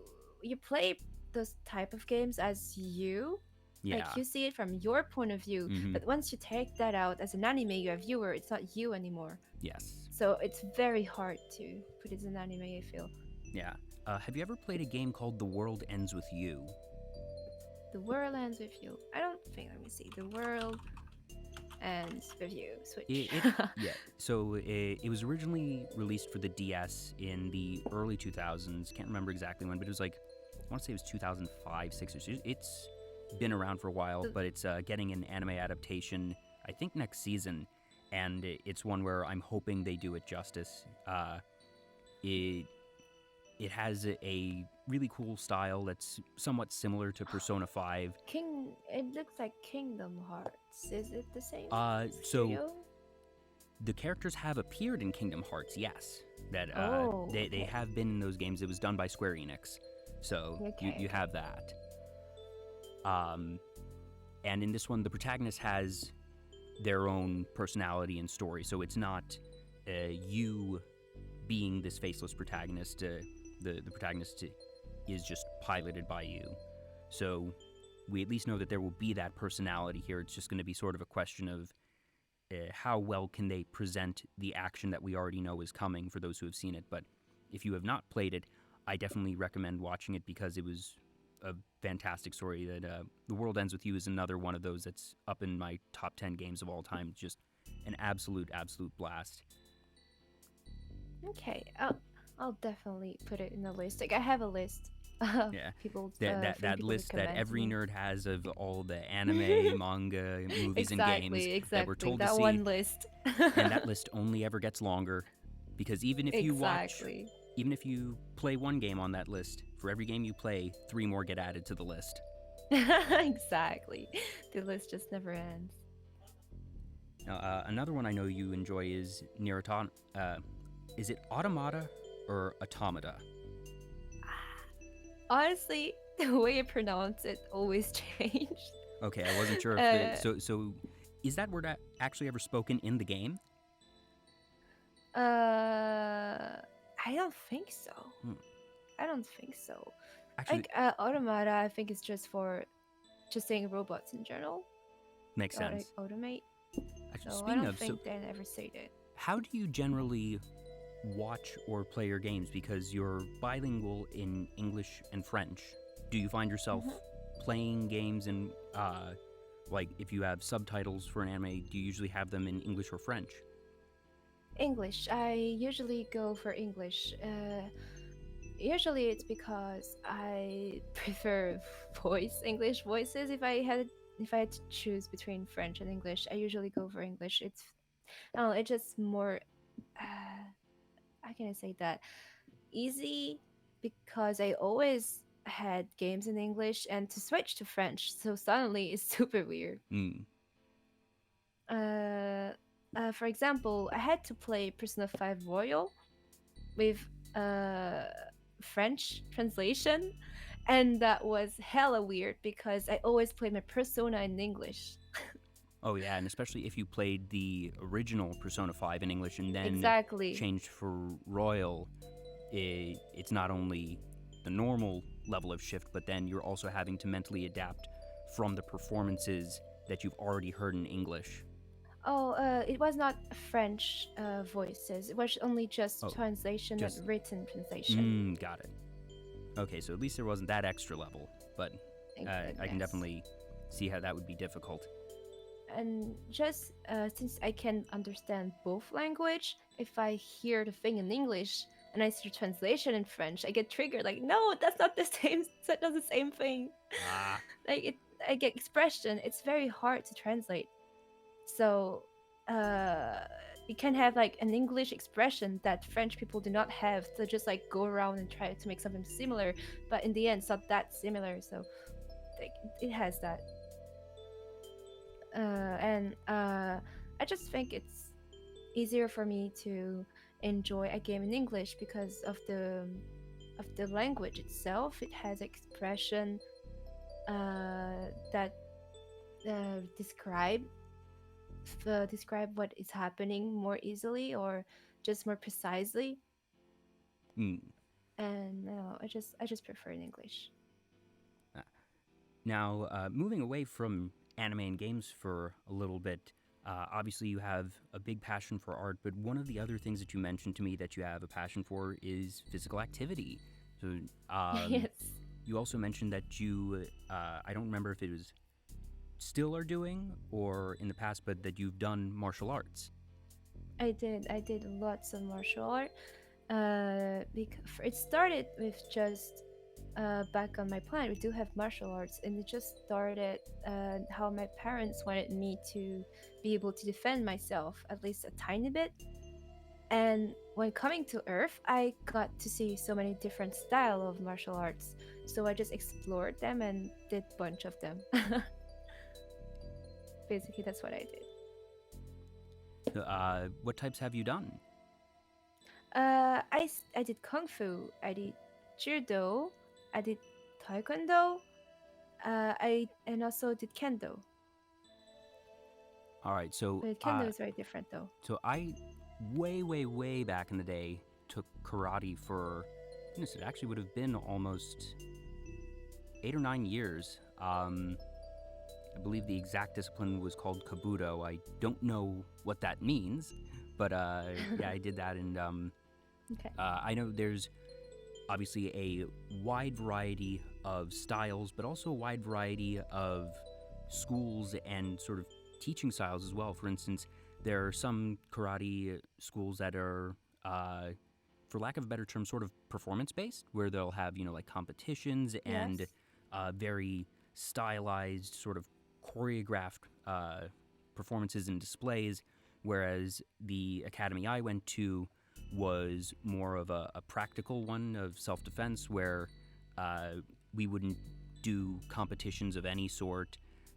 play those type of games as you. Yeah. Like you see it from your point of view, Mhm. but once you take that out as an anime, you're a viewer. It's not you anymore. Yes. So it's very hard to put it as an anime, I feel. Yeah. Have you ever played a game called The World Ends With You? The world ends with you. I don't think. Let me see. The world ends with you. Switch. Yeah. So it was originally released for the DS in the early 2000s. Can't remember exactly when, but it was like, I want to say it was 2005, 6 or so. It's been around for a while, but it's getting an anime adaptation, I think, next season. And it's one where I'm hoping they do it justice. It has a really cool style that's somewhat similar to Persona 5. It looks like Kingdom Hearts. Is it the same? So studio? the characters have appeared in Kingdom Hearts, yes. That they okay. have been in those games. It was done by Square Enix, so you have that. And in this one, the protagonist has their own personality and story, so it's not you being this faceless protagonist. The protagonist is just piloted by you. So we at least know that there will be that personality here. It's just going to be sort of a question of how well can they present the action that we already know is coming for those who have seen it. But if you have not played it, I definitely recommend watching it because it was a fantastic story. That The World Ends With You is another one of those that's up in my top 10 games of all time. Just an absolute blast. Okay, I'll definitely put it in the list. Like I have a list. People that list that every nerd has of all the anime, manga, movies, and games that we're told to see. One list. And that list only ever gets longer, because even if you play one game on that list, for every game you play, 3 more get added to the list. Exactly. The list just never ends. Now, another one I know you enjoy is Nier Automata. Is it Automata or Automata? Honestly, the way I pronounce it always changed. Okay, I wasn't sure if so is that word actually ever spoken in the game? I don't think so. I don't think so. Actually, like automata, I think it's just saying robots in general. Makes sense. Like automate. Actually, So speaking I don't of, think they never say that. How do you generally watch or play your games? Because you're bilingual in English and French. Do you find yourself playing games in, like, if you have subtitles for an anime, do you usually have them in English or French? English. I usually go for English. Usually it's because I prefer English voices. If I had to choose between French and English, I usually go for English. It's just more. How can I say that? Easy, because I always had games in English, and to switch to French so suddenly is super weird. For example, I had to play Persona 5 Royal with French translation, and that was hella weird because I always play my Persona in English. Oh yeah, and especially if you played the original Persona 5 in English and then changed for Royal, it's not only the normal level of shift, but then you're also having to mentally adapt from the performances that you've already heard in English. Oh, it was not French voices. It was only just translation, not written translation. Got it. Okay, so at least there wasn't that extra level, but I can definitely see how that would be difficult. And just since I can understand both language, if I hear the thing in English and I see the translation in French, I get triggered. Like, no, that's not the same. That's not the same thing. Like I get expression. It's very hard to translate. So you can have like an English expression that French people do not have. So just like go around and try to make something similar, but in the end, it's not that similar. So like, it has that. And I just think it's easier for me to enjoy a game in English because of the language itself. It has expression that describe what is happening more easily or just more precisely. And no, I just prefer in English. Now, moving away from anime and games for a little bit, obviously you have a big passion for art, but one of the other things that you mentioned to me that you have a passion for is physical activity. So Yes. You also mentioned that you, I don't remember if it was still are doing or in the past, but that you've done martial arts. I did lots of martial art. Because it started with just back on my planet, we do have martial arts, and it just started how my parents wanted me to be able to defend myself at least a tiny bit. And when coming to Earth, I got to see so many different style of martial arts. So I just explored them and did a bunch of them. Basically, that's what I did. What types have you done? I did kung fu. I did judo. I did taekwondo. I and also did kendo. All right, But kendo is very different though. so I, way back in the day, took karate for, goodness, it actually would have been almost 8 or 9 years. I believe the exact discipline was called kabuto. I don't know what that means, but yeah, I did that, and Okay. I know there's obviously a wide variety of styles, but also a wide variety of schools and sort of teaching styles as well. For instance, there are some karate schools that are, for lack of a better term, sort of performance based, where they'll have, like competitions and Yes. very stylized, sort of choreographed performances and displays. Whereas the academy I went to was more of a practical one of self defense, where we wouldn't do competitions of any sort.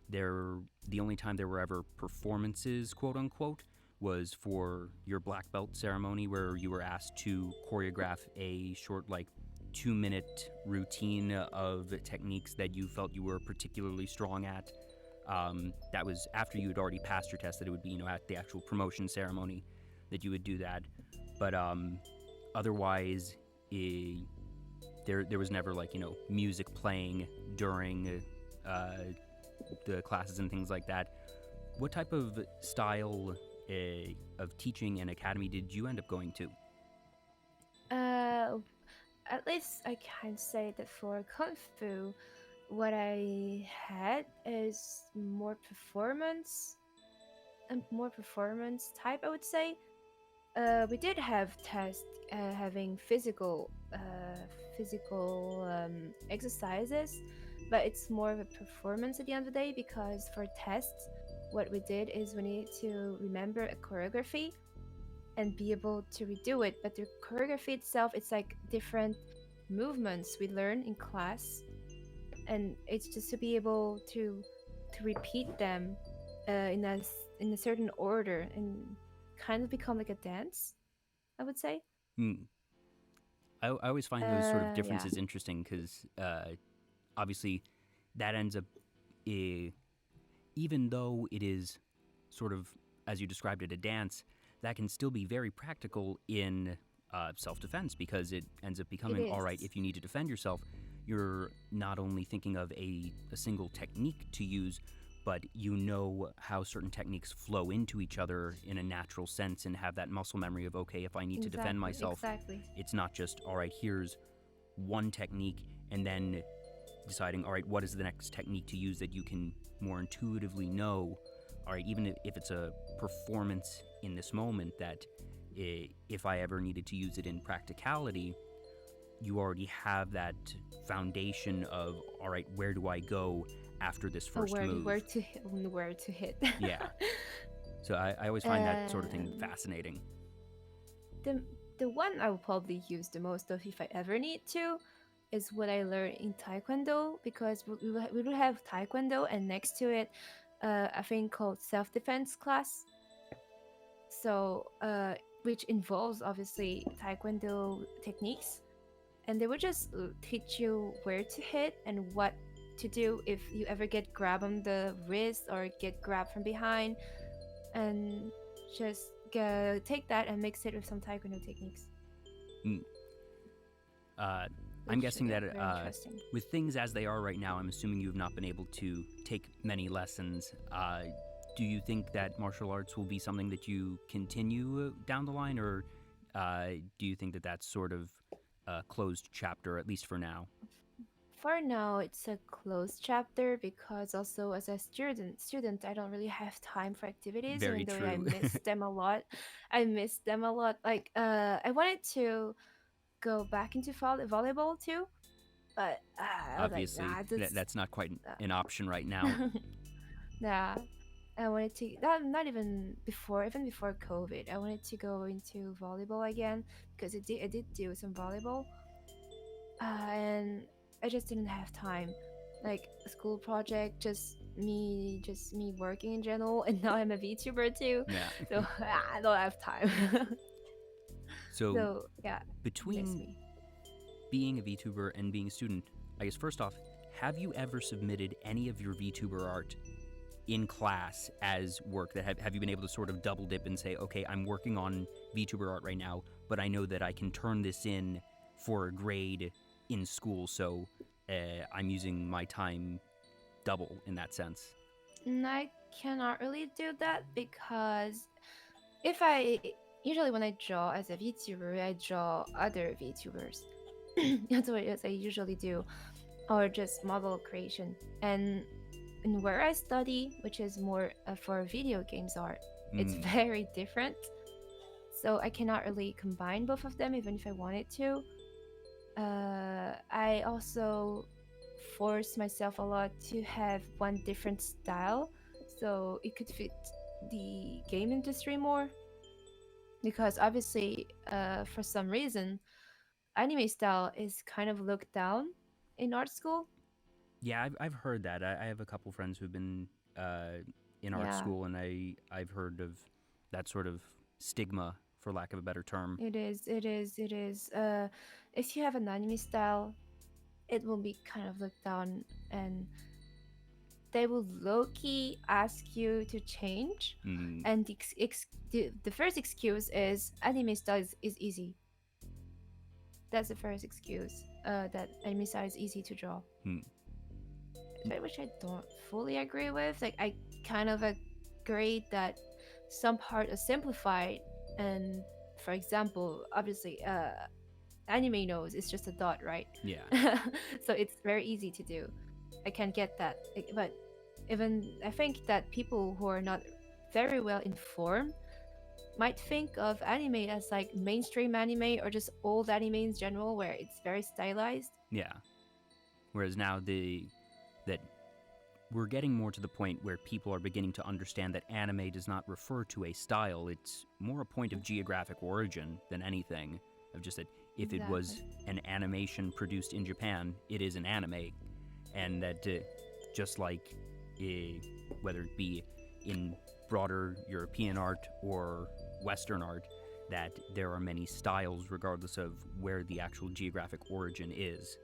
The only time there were ever performances, quote unquote, was for your black belt ceremony, where you were asked to choreograph a short, like 2-minute routine of techniques that you felt you were particularly strong at. That was after you had already passed your test, that it would be, at the actual promotion ceremony that you would do that. But otherwise, there was never, like, music playing during the classes and things like that. What type of style of teaching and academy did you end up going to? Uh, at least I can say that for kung fu, what I had is more performance type, I would say. We did have tests having physical exercises, but it's more of a performance at the end of the day, because for tests, what we did is we need to remember a choreography and be able to redo it. But the choreography itself, it's like different movements we learn in class, and it's just to be able to repeat them in a certain order and kind of become like a dance, I would say. Hmm. I always find those sort of Yeah. differences interesting because obviously that ends up, uh, even though it is sort of, as you described it, a dance, that can still be very practical in self-defense, because it ends up It becoming, all right, is. if you need to defend yourself, you're not only thinking of a single technique to use, but you know how certain techniques flow into each other in a natural sense, and have that muscle memory of, okay, if I need to defend Exactly. myself, Exactly. it's not just, all right, here's one technique, and then deciding, all right, what is the next technique to use that you can more intuitively know, all right, even if it's a performance in this moment, that if I ever needed to use it in practicality, you already have that foundation of, all right, where do I go after this Oh, first move? where to hit. Yeah. So I always find that sort of thing Um, fascinating. the the one I will probably use the most of if I ever need to is what I learned in Taekwondo, because we will have Taekwondo and next to it a thing called self defense class. So which involves obviously Taekwondo techniques, and they would just teach you where to hit and what to do if you ever get grabbed on the wrist or get grabbed from behind, and just take that and mix it with some Taekwondo techniques. Mm. I'm Which, guessing yeah, that very interesting. with things as they are right now, I'm assuming you have not been able to take many lessons. Do you think that martial arts will be something that you continue down the line, or do you think that that's sort of a closed chapter, at least for now? For now, it's a closed chapter because also as a student, I don't really have time for activities, Very even though I true. miss them a lot. I miss them a lot. Like, I wanted to go back into volleyball too, but I was like, Obviously, nah, this, that's not quite an uh, option right now. nah. I wanted to not even before, even before COVID. I wanted to go into volleyball again because I did do some volleyball, and I just didn't have time. Like a school project, just me working in general, and now I'm a VTuber too, Yeah. so I don't have time. So, So yeah, miss between me. being a VTuber and being a student, I guess first off, have you ever submitted any of your VTuber art in class as work? That have you been able to sort of double dip and say, okay, I'm working on VTuber art right now, but I know that I can turn this in for a grade in school, so I'm using my time double in that sense? And I cannot really do that because if I usually when I draw as a VTuber, I draw other VTubers. That's what I usually do, or just model creation. And where I study, which is more for video games art, it's Mm. very different. So I cannot really combine both of them, even if I wanted to. I also force myself a lot to have one different style, so it could fit the game industry more. Because obviously, for some reason, anime style is kind of looked down in art school. Yeah, I've heard that. I have a couple friends who've been in art Yeah, school, and I've heard of that sort of stigma, for lack of a better term. it is. It is. It is. If you have an anime style, it will be kind of looked down, and they will low key ask you to change. Mm. And the first excuse is anime style is easy. That's the first excuse. That anime style is easy to draw, Hmm. which I don't fully agree with. Like I kind of agree that some part are simplified, and for example, obviously, anime knows it's just a dot, right? Yeah. So it's very easy to do. I can get that, but even I think that people who are not very well informed might think of anime as like mainstream anime or just old anime in general, where it's very stylized. Yeah. Whereas now that we're getting more to the point where people are beginning to understand that anime does not refer to a style, it's more a point of geographic origin than anything. Of just that if it was Exactly. an animation produced in Japan, it is an anime. And that just like whether it be in broader European art or Western art, that there are many styles regardless of where the actual geographic origin is.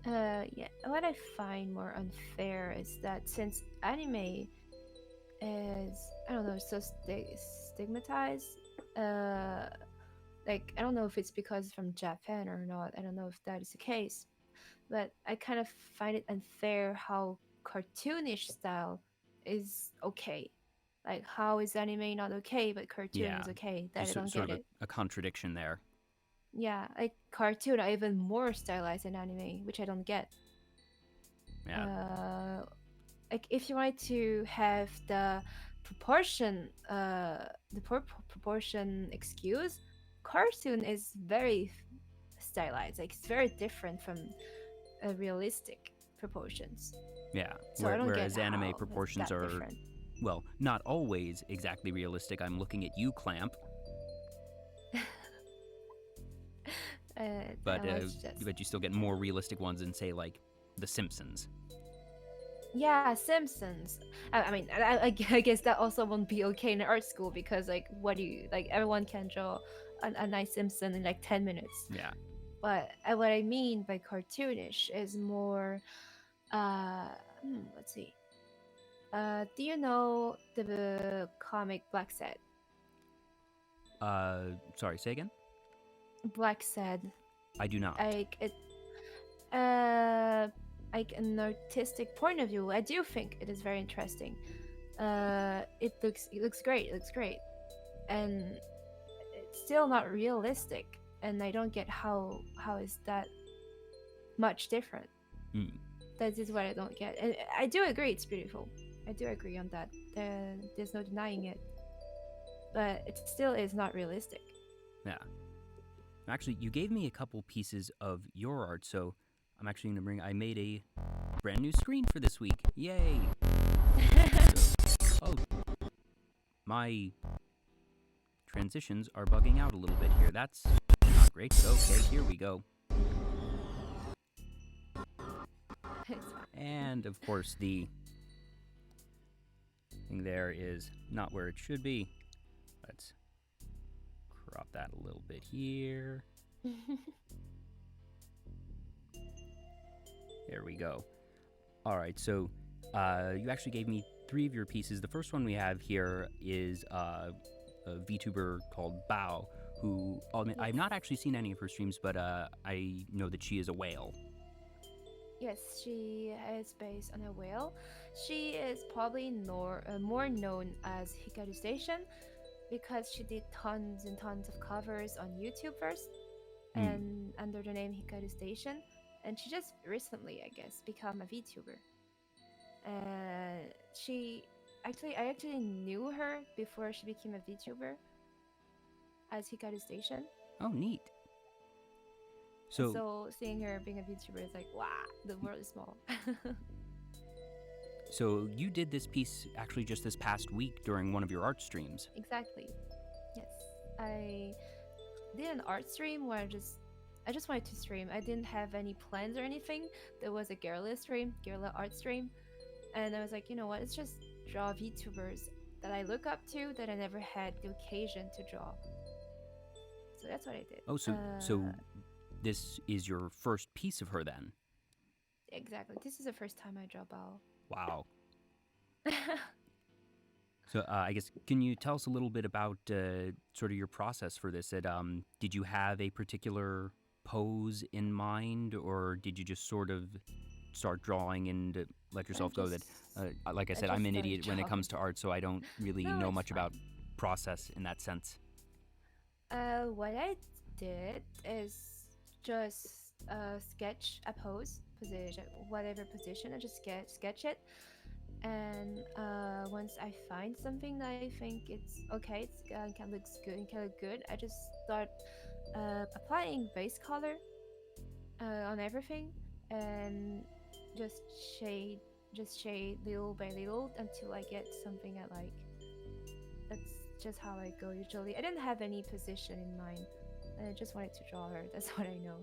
Yeah. What I find more unfair is that since anime is, I don't know, so stigmatized. Uh, like I don't know if it's because from Japan or not. I don't know if that is the case, but I kind of find it unfair how cartoonish style is okay. Like how is anime not okay, but cartoon Yeah, is okay? That I just don't sort get of it. a contradiction there. Yeah, like cartoon are even more stylized than anime, which I don't get. Yeah, Uh, like if you wanted to have the proportion, proportion excuse, cartoon is very stylized. Like it's very different from realistic proportions. yeah. So I don't get Whereas anime how it's proportions that are, different. well, not always exactly realistic. I'm looking at you, Clamp, That was just but you still get more realistic ones in, say, like The Simpsons. yeah, Simpsons. I mean, I guess that also won't be okay in art school because like, what do you like? Everyone can draw a nice Simpson in like 10 minutes. Yeah. But what I mean by cartoonish is more. Let's see. Do you know the comic Black Sad? Sorry, say again? Black Sad, I do not. like it. Uh, like an artistic point of view, I do think it is very interesting. It looks great. It looks great, and it's still not realistic. And I don't get how is that much different. Mm. That is what I don't get. And I do agree it's beautiful. I do agree on that. There's no denying it. But it still is not realistic. Yeah. Actually, you gave me a couple pieces of your art, so I'm actually going to I made a brand new screen for this week. Yay! So, my transitions are bugging out a little bit here. That's not great, but okay, here we go. And, of course, the thing there is not where it should be. Let's crop that a little bit here. There we go. All right, so you actually gave me 3 of your pieces. The first one we have here is a VTuber called Bao, who I've not actually seen any of her streams, but I know that she is a whale. Yes, she is based on a whale. She is probably more known as Hikaru Station because she did tons and tons of covers on YouTube first and under the name Hikaru Station. And she just recently, I guess, become a VTuber. I actually knew her before she became a VTuber as Hikaru Station. Oh, neat. So seeing her being a VTuber is like, wow, the world is small. So you did this piece actually just this past week during one of your art streams. Exactly. Yes. I did an art stream where I just wanted to stream. I didn't have any plans or anything. There was a guerrilla art stream. And I was like, you know what, let's just draw VTubers that I look up to that I never had the occasion to draw. So that's what I did. Oh, so this is your first piece of her then? Exactly. This is the first time I draw Bao. Wow. So I guess, can you tell us a little bit about sort of your process for this? Did you have a particular pose in mind, or did you just sort of start drawing and let yourself go? That, like I said, I'm an idiot when it comes to art, so I don't really know much about process in that sense. What I did is just sketch a position, whatever position, I just sketch it. And once I find something that I think it's okay, it can look good, I just start applying base color on everything and just shade little by little until I get something I like. That's just how I go usually. I didn't have any position in mind. I just wanted to draw her. That's what I know.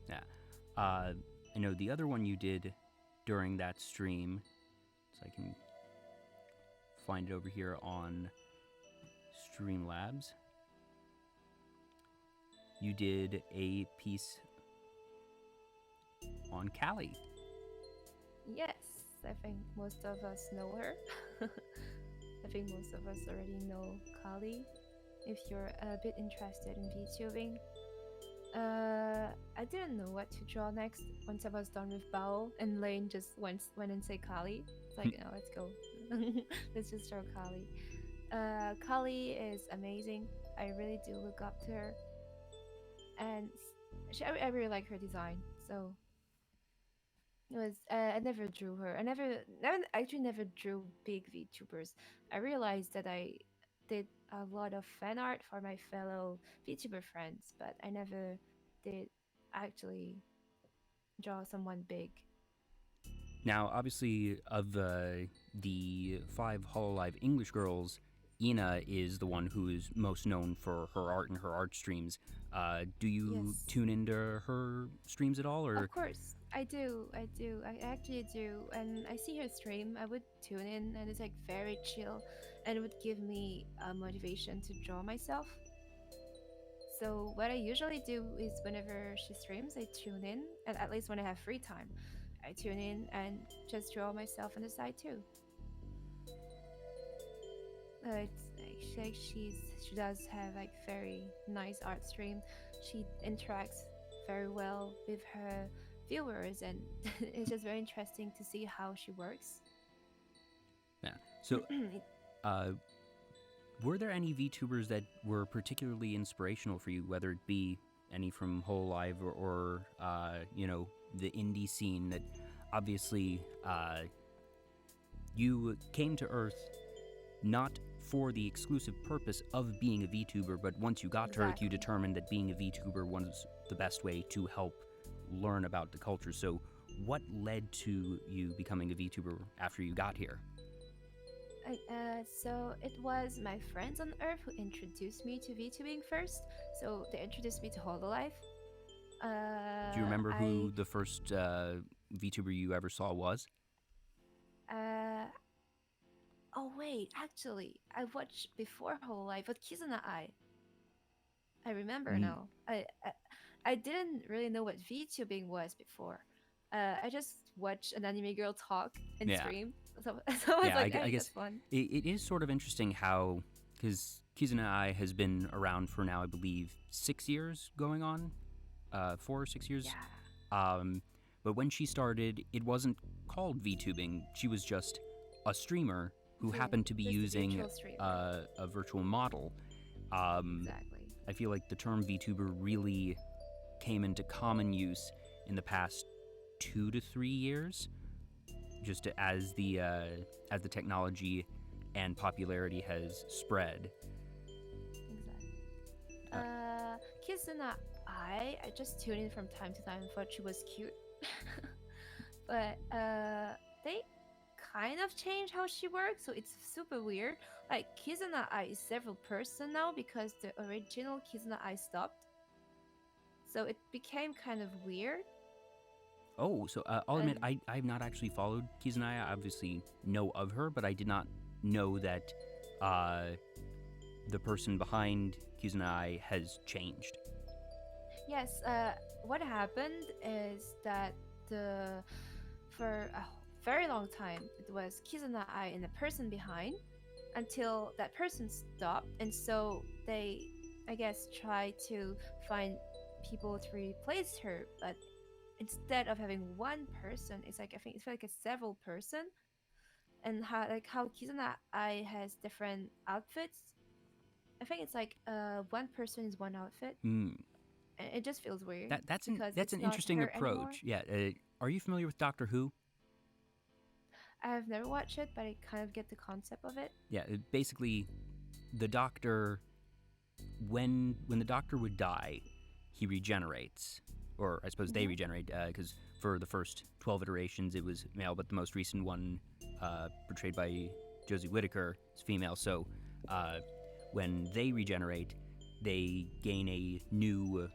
Yeah. I know the other one you did during that stream, so I can find it over here on Streamlabs. You did a piece on Callie. Yes, I think most of us know her. I think most of us already know Kali. If you're a bit interested in VTubing, I didn't know what to draw next. Once I was done with Bao, and Lane just went and say Kali. It's like, no, let's go. Let's just draw Kali. Kali is amazing. I really do look up to her, and I really like her design. So it was. I never drew her. Actually never drew big VTubers. I realized that I did a lot of fan art for my fellow VTuber friends, but I never did actually draw someone big. Now, obviously, of the 5 Hololive English girls, Ina is the one who is most known for her art and her art streams. Do you tune into her streams at all, or? Of course, I do. I actually do. And I see her stream, I would tune in, and it's like very chill, and it would give me a motivation to draw myself. So what I usually do is whenever she streams, I tune in, and at least when I have free time, I tune in and just draw myself on the side too. It's like she does have like very nice art stream. She interacts very well with her viewers, and it's just very interesting to see how she works. Yeah. So, were there any VTubers that were particularly inspirational for you, whether it be any from Hololive or the indie scene, that obviously you came to Earth not for the exclusive purpose of being a VTuber, but once you got to Earth, you determined that being a VTuber was the best way to help learn about the culture. So what led to you becoming a VTuber after you got here? So it was my friends on Earth who introduced me to VTubing first. So they introduced me to Hololive. Do you remember who the first VTuber you ever saw was? Oh wait, actually, I watched before Hololive, but Kizuna I remember now. I didn't really know what VTubing was before. I just watched an anime girl talk and stream. So I was like, I guess that's fun. It is sort of interesting how, because Kizuna has been around for now, I believe, 6 years going on, 4 or 6 years. Yeah. But when she started, it wasn't called VTubing. She was just a streamer who happened to be using a virtual model. Exactly. I feel like the term VTuber really came into common use in the past 2 to 3 years, just as the technology and popularity has spread. Exactly. Kizuna I just tuned in from time to time and thought she was cute. But they kind of changed how she works, so it's super weird. Like Kizuna I is several person now because the original Kizuna I stopped. So it became kind of weird. Oh, so I'll admit, I've not actually followed Kizuna. I obviously know of her, but I did not know that the person behind Kizuna has changed. Yes, what happened is that for a very long time, it was Kizuna I and the person behind until that person stopped. And so they, I guess, tried to find people to replace her. But instead of having one person, it's like, I think it's like a several person. And how Kizuna I has different outfits. I think it's like one person is one outfit. It just feels weird. That's an interesting approach. Anymore. Yeah. Are you familiar with Doctor Who? I've never watched it, but I kind of get the concept of it. Yeah. Basically, the Doctor, when the Doctor would die, he regenerates, or I suppose they regenerate, because for the first 12 iterations it was male, but the most recent one, portrayed by Josie Whittaker, is female. So when they regenerate, they gain a new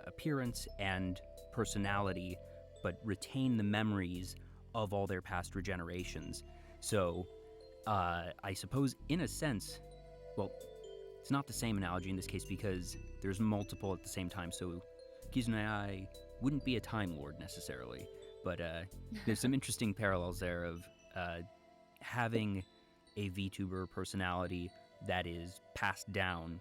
appearance and personality, but retain the memories of all their past regenerations. So I suppose, in a sense, well, it's not the same analogy in this case because there's multiple at the same time. So Kizuna I wouldn't be a Time Lord necessarily, but there's some interesting parallels there of having a VTuber personality that is passed down,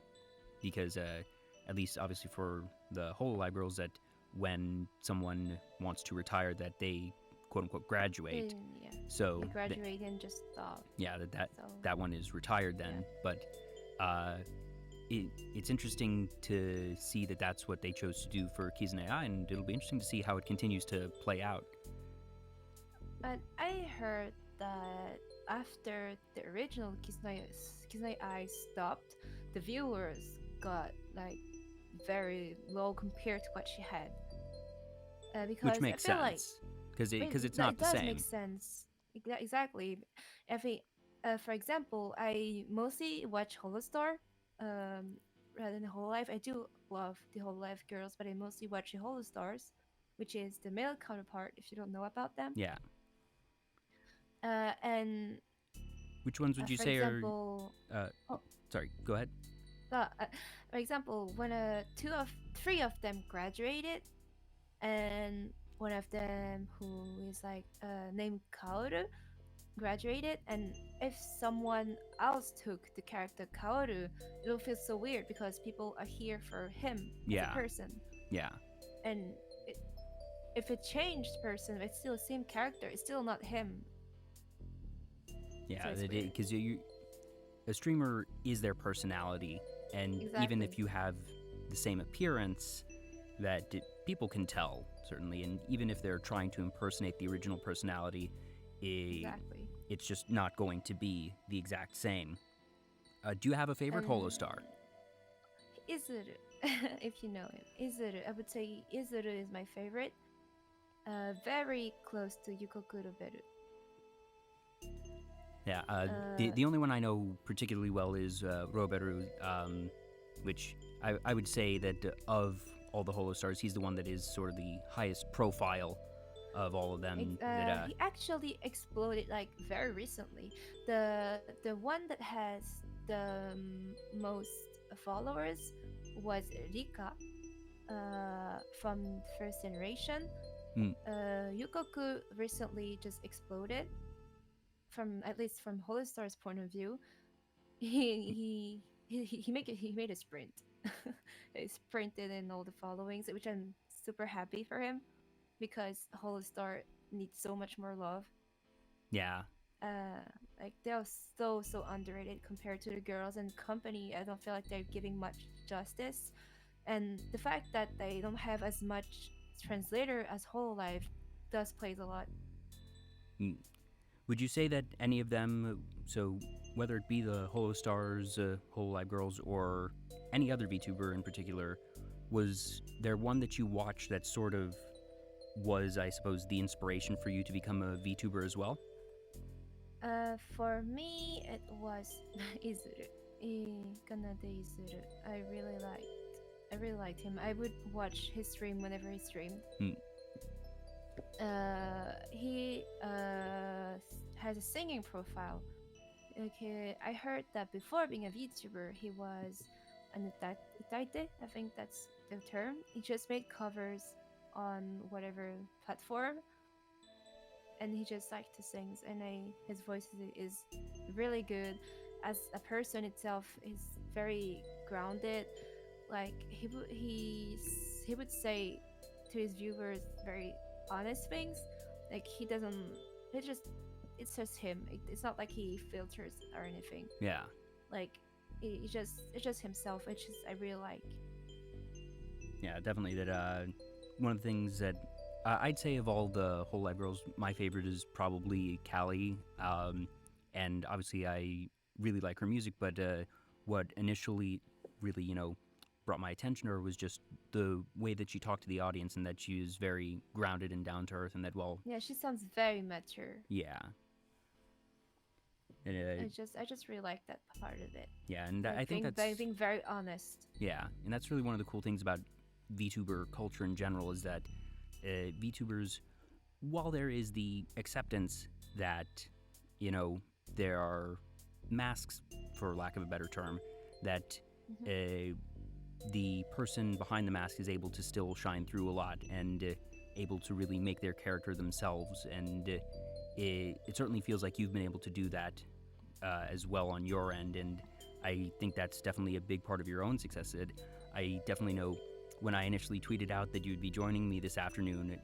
because at least obviously for the Hololive girls, that when someone wants to retire, that they quote unquote graduate. Yeah. So they graduate and just stop. Yeah, that one is retired then. Yeah. But it's interesting to see that that's what they chose to do for Kizuna I, and it'll be interesting to see how it continues to play out. And I heard that after the original Kizuna I stopped, the viewers got like very low compared to what she had. Because which makes sense, because it's not the same. It does make sense. Exactly. I think, for example, I mostly watch Holostar rather than Hololive. I do love the Hololive girls, but I mostly watch the Holostars, which is the male counterpart, if you don't know about them. Yeah. And which ones would you say example, are... Sorry, go ahead. For example, when three of them graduated, and one of them who is like named Kaoru graduated, and if someone else took the character Kaoru, it will feel so weird because people are here for him as a person. Yeah. And if it changed person, it's still the same character. It's still not him. Yeah, because a streamer is their personality, and exactly. even if you have the same appearance, that people can tell, certainly, and even if they're trying to impersonate the original personality, Exactly. it's just not going to be the exact same. Do you have a favorite And Holostar? Izuru, if you know him, Izuru. I would say Izuru is my favorite. Very close to Yukokuro Beru. Yeah, Uh, the only one I know particularly well is Roberu, which I would say that of all the Holostars, he's the one that is sort of the highest profile of all of them. he actually exploded like very recently. The one that has the most followers was Rika from first generation. Mm, Yukoku recently just exploded from at least from Holostar's point of view. He made a sprint. He sprinted in all the followings, which I'm super happy for him because Holostar needs so much more love. yeah, Uh, like they are so underrated compared to the girls and company. I don't feel like they're giving much justice, and the fact that they don't have as much translator as Whole Life does plays a lot. mm. Would you say that any of them, so whether it be the Holostars, Hololive Girls, or any other VTuber in particular, was there one that you watched that sort of was, I suppose, the inspiration for you to become a VTuber as well? For me, it was Izuru. Kanade Izuru. I really liked him. I would watch his stream whenever he streamed. Hmm. He has a singing profile. Okay, I heard that before being a VTuber, he was an itaite. I think that's the term. He just made covers on whatever platform, and he just liked to sing. And his voice is really good. As a person itself, he's very grounded. Like he would say to his viewers very honest things. Like he doesn't. It just it's just him. It's not like he filters or anything. Yeah. Like it's just himself. It's just I really like. Yeah, definitely. That one of the things that I'd say of all the Whole Live Girls, my favorite is probably Callie. And obviously, I really like her music. But what initially really, brought my attention to her was just the way that she talked to the audience, and that she was very grounded and down to earth, and that Yeah, she sounds very mature. yeah. And, I just really like that part of it. yeah, and Like I think that's being very honest. yeah, and that's really one of the cool things about VTuber culture in general is that VTubers, while there is the acceptance that, there are masks, for lack of a better term, that the person behind the mask is able to still shine through a lot and able to really make their character themselves. And it certainly feels like you've been able to do that as well on your end. And I think that's definitely a big part of your own success, Sid. I definitely know when I initially tweeted out that you'd be joining me this afternoon,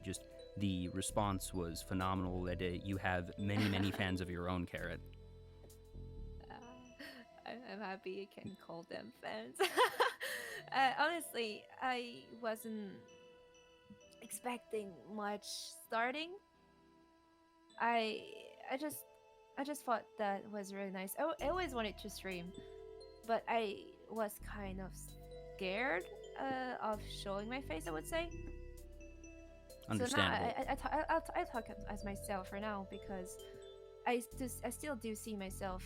the response was phenomenal, that you have many fans of your own, Carrot. I'm happy you can call them fans. Honestly, I wasn't expecting much starting. I I just I just thought that was really nice. I always wanted to stream, but I was kind of scared of showing my face, I would say. Understandable. So now I talk as myself for now because I still do see myself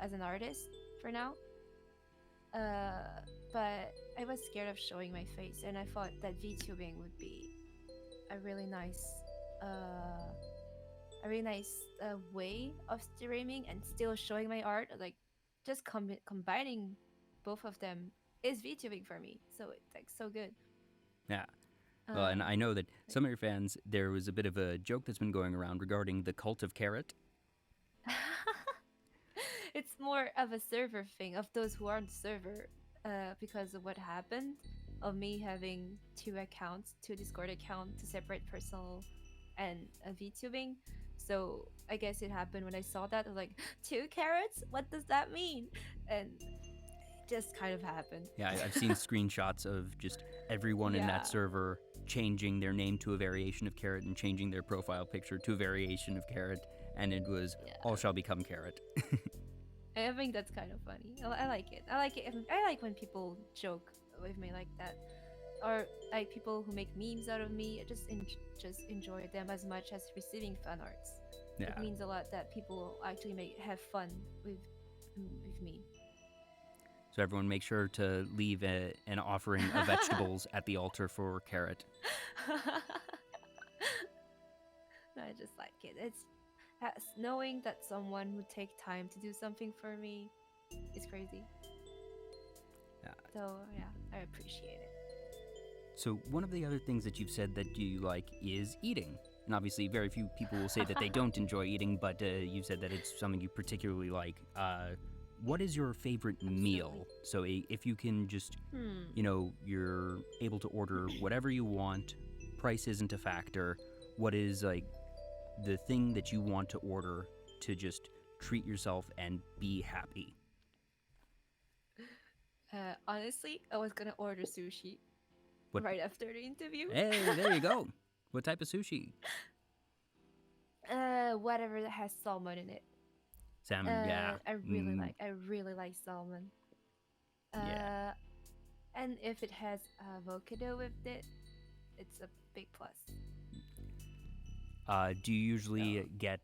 as an artist for now. But I was scared of showing my face, and I thought that VTubing would be a really nice, way of streaming and still showing my art. Like just combining both of them is VTubing for me. So it's like so good. Yeah. Well, and I know that Like- some of your fans, there was a bit of a joke that's been going around regarding the cult of Carrot. It's more of a server thing of those who are on the server because of what happened of me having two Discord accounts to separate personal and VTubing. So I guess it happened when I saw that. I was like, 2 carrots? What does that mean? And just kind of happened. Yeah, I've seen screenshots of just everyone in Yeah. that server changing their name to a variation of Carrot and changing their profile picture to a variation of Carrot, and it was Yeah. all shall become Carrot. I think that's kind of funny. I like it. I like it. I like when people joke with me like that, or like people who make memes out of me. I just enjoy them as much as receiving fan arts. Yeah. It means a lot that people actually have fun with me. So everyone make sure to leave an offering of vegetables at the altar for Carrot. No, I just like it. It's knowing that someone would take time to do something for me is crazy. Yeah. So yeah, I appreciate it. So one of the other things that you've said that you like is eating. And obviously very few people will say that they don't enjoy eating, but you've said that it's something you particularly like. What is your favorite meal? So if you can just, you're able to order whatever you want, price isn't a factor, what is like the thing that you want to order to just treat yourself and be happy? Honestly, I was gonna order sushi What? right after the interview. Hey, there you go. What type of sushi? Whatever that has salmon in it. Salmon, yeah. I really like salmon. Yeah. And if it has avocado with it, it's a big plus. Do you usually get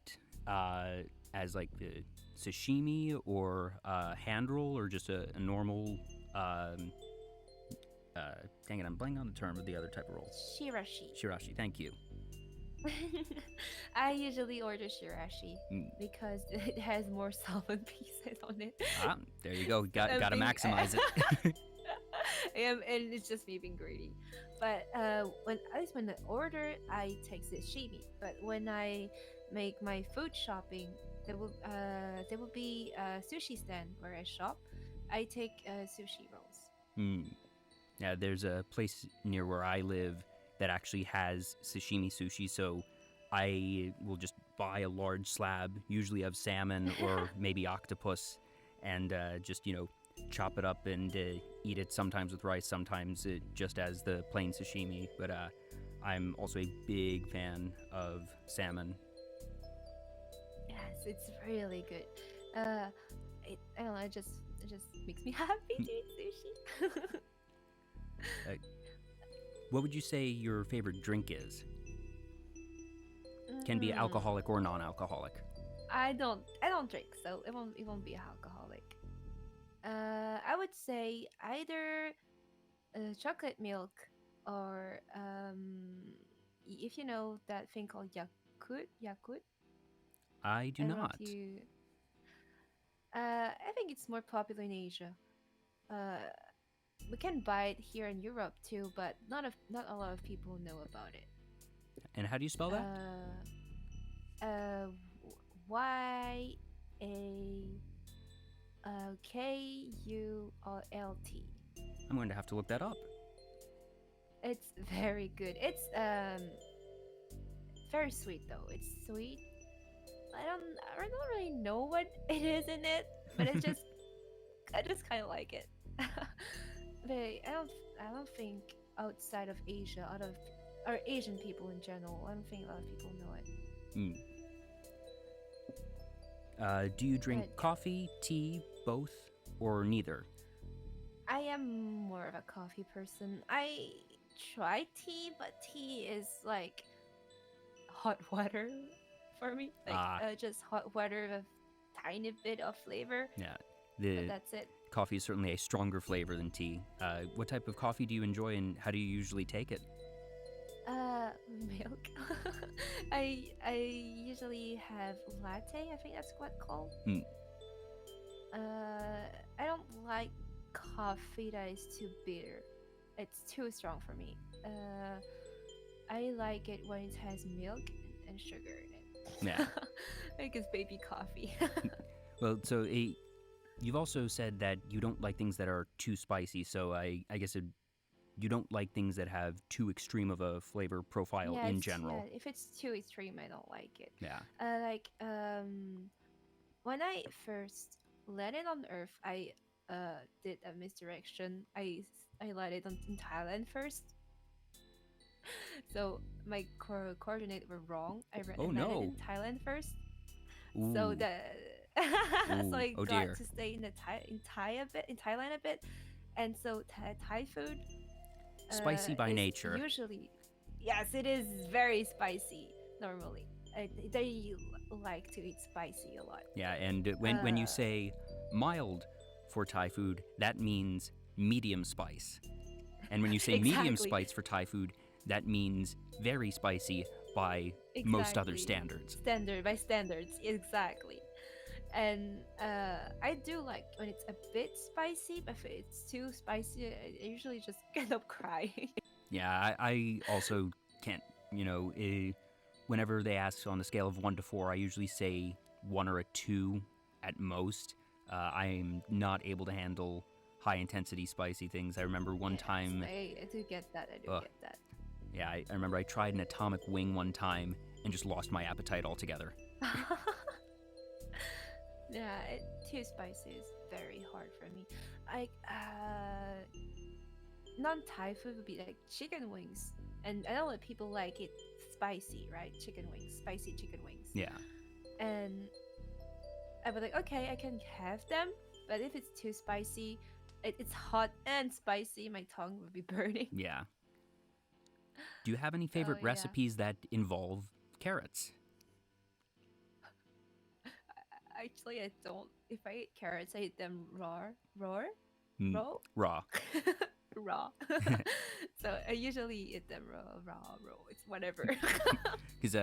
as like the sashimi or hand roll or just a normal? Dang it, I'm blanking on the term of the other type of roll. Shirashi. Shirashi, thank you. I usually order shirashi because it has more salmon pieces on it. Ah, there you go. Got to maximize it. And it's just me being greedy. But when I order, I take sashimi. But when I make my food shopping, there will be a sushi stand where I shop. I take sushi rolls. Yeah, there's a place near where I live that actually has sashimi sushi, so I will just buy a large slab, usually of salmon or maybe octopus, and just, chop it up and eat it sometimes with rice, sometimes just as the plain sashimi. But I'm also a big fan of salmon. Yes, it's really good. I don't know, it just makes me happy to eat sushi. What would you say your favorite drink is? Can be alcoholic or non-alcoholic. I don't drink, so it won't be alcoholic. I would say either chocolate milk or if you know that thing called Yakult. I do I don't know not. if you. I think it's more popular in Asia. We can buy it here in Europe too, but not a lot of people know about it. And how do you spell that? YAKULT. I'm going to have to look that up. It's very good. It's very sweet though. It's sweet. I don't really know what it is in it, but it's just I just kind of like it. But I don't think outside of Asia, or Asian people in general, I don't think a lot of people know it. Do you drink coffee, tea, both, or neither? I am more of a coffee person. I try tea, but tea is like hot water for me. Like just hot water with a tiny bit of flavor. Yeah, but that's it. Coffee is certainly a stronger flavor than tea. What type of coffee do you enjoy, and how do you usually take it? Milk. I usually have latte. I think that's what called. I don't like coffee that is too bitter. It's too strong for me. I like it when it has milk and sugar in it. Yeah. Like it's baby coffee. Well, so you've also said that you don't like things that are too spicy, so I guess you don't like things that have too extreme of a flavor profile in general. Yeah, if it's too extreme, I don't like it. Yeah. When I first landed on Earth, I did a misdirection. I landed in Thailand first, so my coordinate were wrong. I Oh landed no. in Thailand first, so Ooh. the so Ooh. I Oh got dear. to stay in Thailand a bit, and so Thai food Spicy by is nature. usually, yes, it is very spicy normally. They like to eat spicy a lot. Yeah, and when you Uh, say mild for Thai food, that means medium spice. And when you say medium exactly, spice for Thai food, that means very spicy by most other exactly. standards. Standard by standards, exactly. And I do like when it's a bit spicy, but if it's too spicy, I usually just end up crying. Yeah, I also can't, whenever they ask on a scale of 1 to 4, I usually say 1 or a 2 at most. I'm not able to handle high intensity spicy things. I remember one Yes, time, I do get that. I do uh, get that. yeah, I remember I tried an atomic wing one time and just lost my appetite altogether. Yeah, too spicy is very hard for me. Like non-Thai food would be like chicken wings, and I know that people like it spicy, right? Chicken wings, spicy chicken wings, Yeah, and I was like, okay, I can have them, but if it's too spicy, it's hot and spicy, my tongue would be burning. yeah. Do you have any So favorite yeah, recipes that involve carrots? actually, I don't. If I eat carrots, I eat them Mm, raw, raw. raw. So I usually eat them raw. It's whatever. Because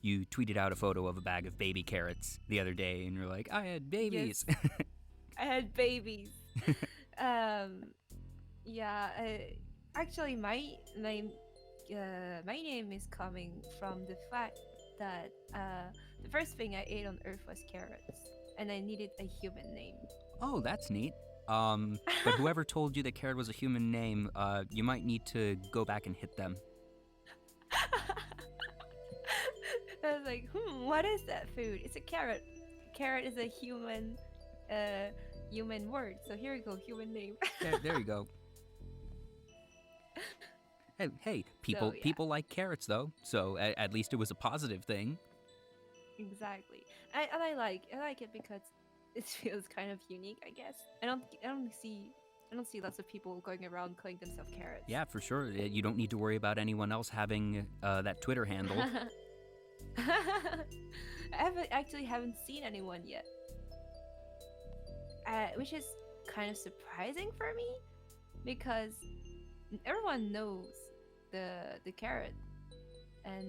you tweeted out a photo of a bag of baby carrots the other day, and you're like, I had Yes, babies. I had babies. Um, yeah. Actually, my name is coming from the fact that the first thing I ate on Earth was carrots, and I needed a human name. Oh, that's neat. But whoever told you that carrot was a human name, you might need to go back and hit them. I was like, what is that food? It's a carrot. Carrot is a human word. So here you go, human name. There you go. Hey, So yeah, people like carrots though, so at least it was a positive thing. exactly. I like it because it feels kind of unique. I guess I don't see lots of people going around calling themselves carrots. Yeah, for sure. You don't need to worry about anyone else having that Twitter handle. Actually haven't seen anyone yet, which is kind of surprising for me because everyone knows the carrot, and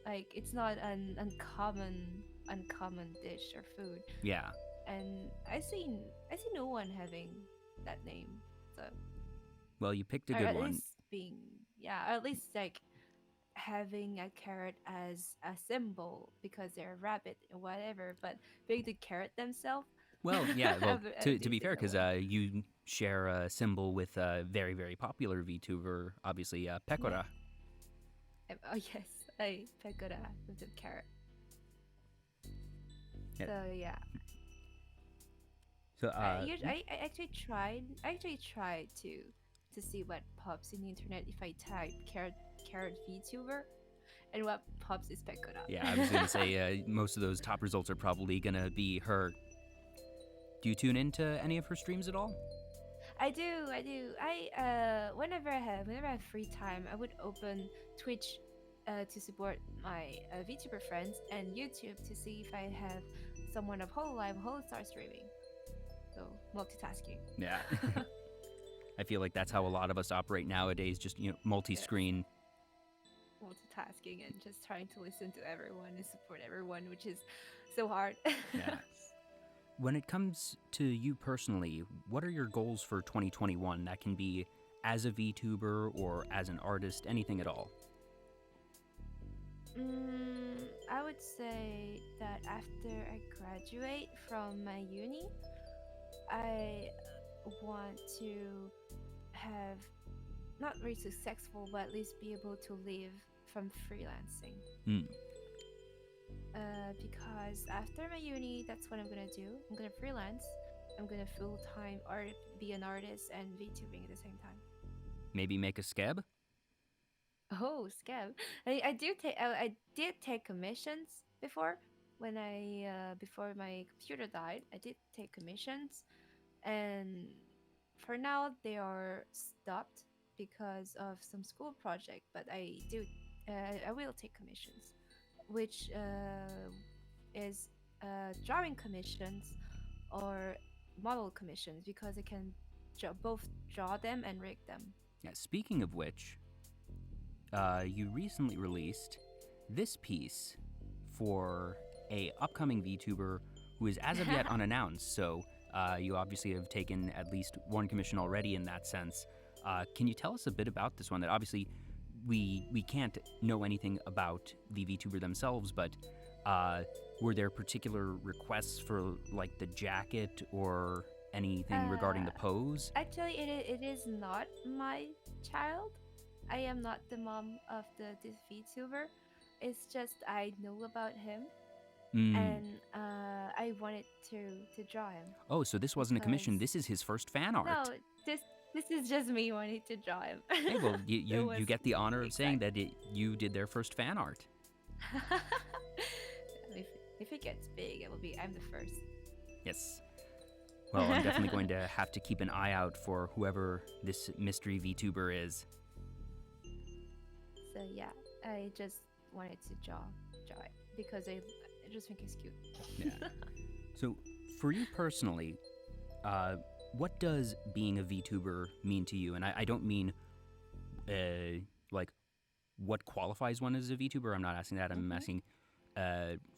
like it's not an uncommon dish or food, Yeah. and I see no one having that name, so Well, you picked a or good at one. least being, yeah, or at least like having a carrot as a symbol because they're a rabbit or whatever, but being the carrot themselves. Well, yeah. Well, I to do be see fair, no because one. you share a symbol with a very very popular VTuber, obviously Yeah. Pekora. Oh yes, I Pekora with the carrot. Yeah. So yeah, So I actually tried. I actually tried to see what pops in the internet if I type carrot VTuber, and what pops is Pekora. yeah, I was gonna say most of those top results are probably gonna be her. Do you tune into any of her streams at all? I do, I do. Whenever I have free time, I would open Twitch to support my VTuber friends, and YouTube to see if I have someone of whole start streaming. So multitasking. Yeah. I feel like that's how a lot of us operate nowadays. Just Yes, multi-screen. multitasking and just trying to listen to everyone and support everyone, which is so hard. Yeah. When it comes to you personally, what are your goals for 2021? That can be as a VTuber or as an artist, anything at all. I would say that after I graduate from my uni, I want to have not very successful, but at least be able to live from freelancing. Hmm. Because after my uni, that's what I'm gonna do. I'm gonna freelance, I'm gonna full time art be an artist and VTubing at the same time. Maybe make a skeb? Oh, scam! I did take commissions before when I before my computer died. I did take commissions, and for now they are stopped because of some school project. But I will take commissions, which is drawing commissions or model commissions because I can both draw them and rig them. Yeah, speaking of which, you recently released this piece for a upcoming VTuber who is as of yet unannounced. So you obviously have taken at least one commission already in that sense. Can you tell us a bit about this one? That obviously we can't know anything about the VTuber themselves, but were there particular requests for like the jacket or anything regarding the pose? Actually, it is not my child. I am not the mom of this VTuber. It's just I know about him, and I wanted to draw him. Oh, so this wasn't a commission. Because- This is his first fan art. No, this is just me wanting to draw him. Hey, well, you was- get the honor of saying exact- that you did their first fan art. if it gets big, it will be I'm the first. Yes. Well, I'm definitely going to have to keep an eye out for whoever this mystery VTuber is. So yeah, I just wanted to draw it because I just think it's cute. Yeah. So, for you personally, what does being a VTuber mean to you? And I don't mean, like, what qualifies one as a VTuber. I'm not asking that. I'm asking,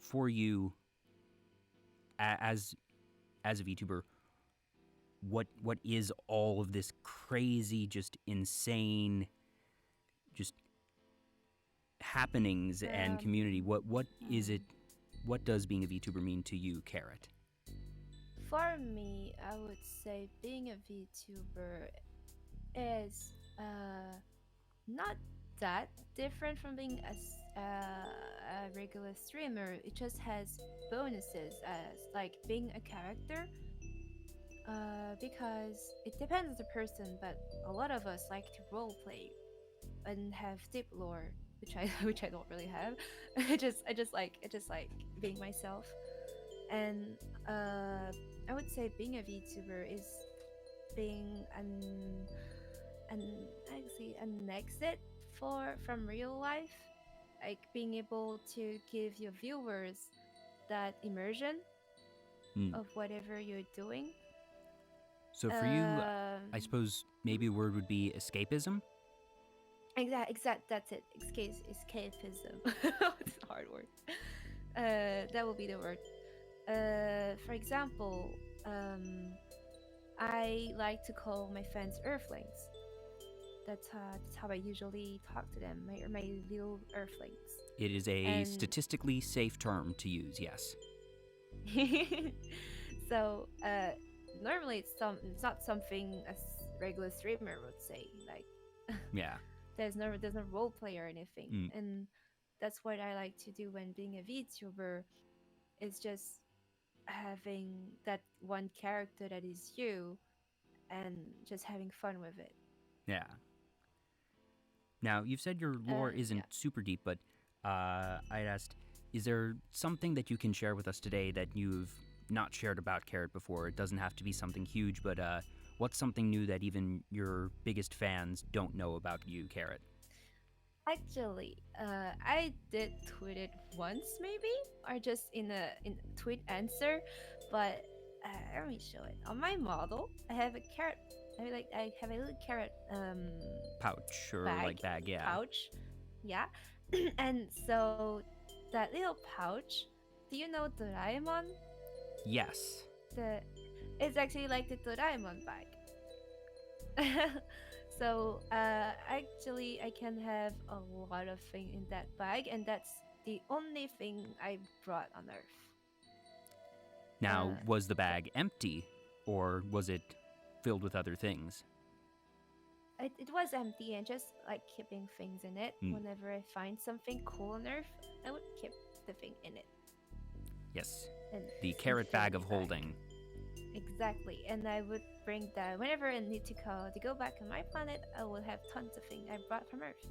for you, as a VTuber, what is all of this crazy, just insane, just happenings and community? What is it? What does being a VTuber mean to you, Carrot? For me, I would say being a VTuber is not that different from being a regular streamer. It just has bonuses as like being a character. Because it depends on the person, but a lot of us like to roleplay and have deep lore, which I don't really have. I just like being myself, and I would say being a VTuber is being actually an exit from real life, like being able to give your viewers that immersion of whatever you're doing. So for you, I suppose maybe a word would be escapism? Exact. That's it. Escapism. It's a hard word. That will be the word. For example, I like to call my fans Earthlings. That's how I usually talk to them. My little Earthlings. It is a statistically safe term to use. Yes. So normally it's not something a regular streamer would say. Like Yeah. there's no role play or anything, and that's what I like to do when being a VTuber. Is just having that one character that is you, and just having fun with it. Yeah. Now, you've said your lore isn't super deep, but I'd asked, is there something that you can share with us today that you've not shared about Carrot before? It doesn't have to be something huge, but what's something new that even your biggest fans don't know about you, Carrot? Actually, I did tweet it once, maybe, or just in a tweet answer, but let me show it. On my model, I have a carrot. I have a little carrot Pouch or bag, yeah. Pouch, yeah. And so that little pouch, do you know Doraemon? Yes. It's actually like the Doraemon bag. So actually, I can have a lot of things in that bag, and that's the only thing I brought on Earth. Now, was the bag empty, or was it filled with other things? It was empty and just like keeping things in it. Whenever I find something cool on Earth, I would keep the thing in it. Yes. And The carrot bag of holding. Exactly, and I would bring that whenever I need to go back on my planet. I will have tons of things I brought from Earth.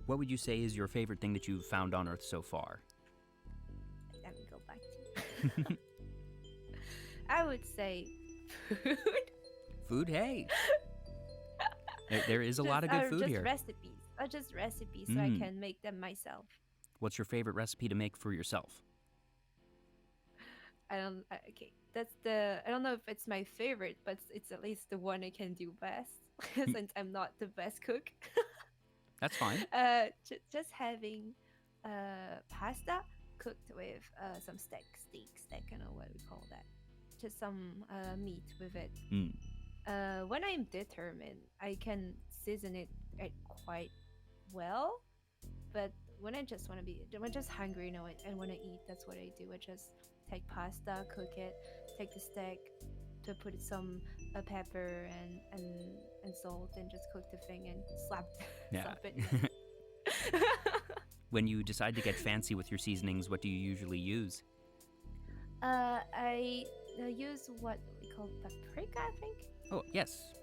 What would you say is your favorite thing that you've found on Earth so far? Let me go back to. I would say food. Food? Hey, there is a lot of good food just here. recipes. Just recipes so I can make them myself. What's your favorite recipe to make for yourself? Okay, that's the. I don't know if it's my favorite, but it's at least the one I can do best since I'm not the best cook. That's fine. Just having pasta cooked with some steak. I don't know what we call that. Just some meat with it. Mm. When I'm determined, I can season it quite well. But when when I'm just hungry, I want to eat. That's what I do. I just take pasta, cook it, take the steak, to put some pepper and salt, and just cook the thing and slap Yeah. slap it. When you decide to get fancy with your seasonings, what do you usually use? I use what we call paprika, I think. Oh, yes.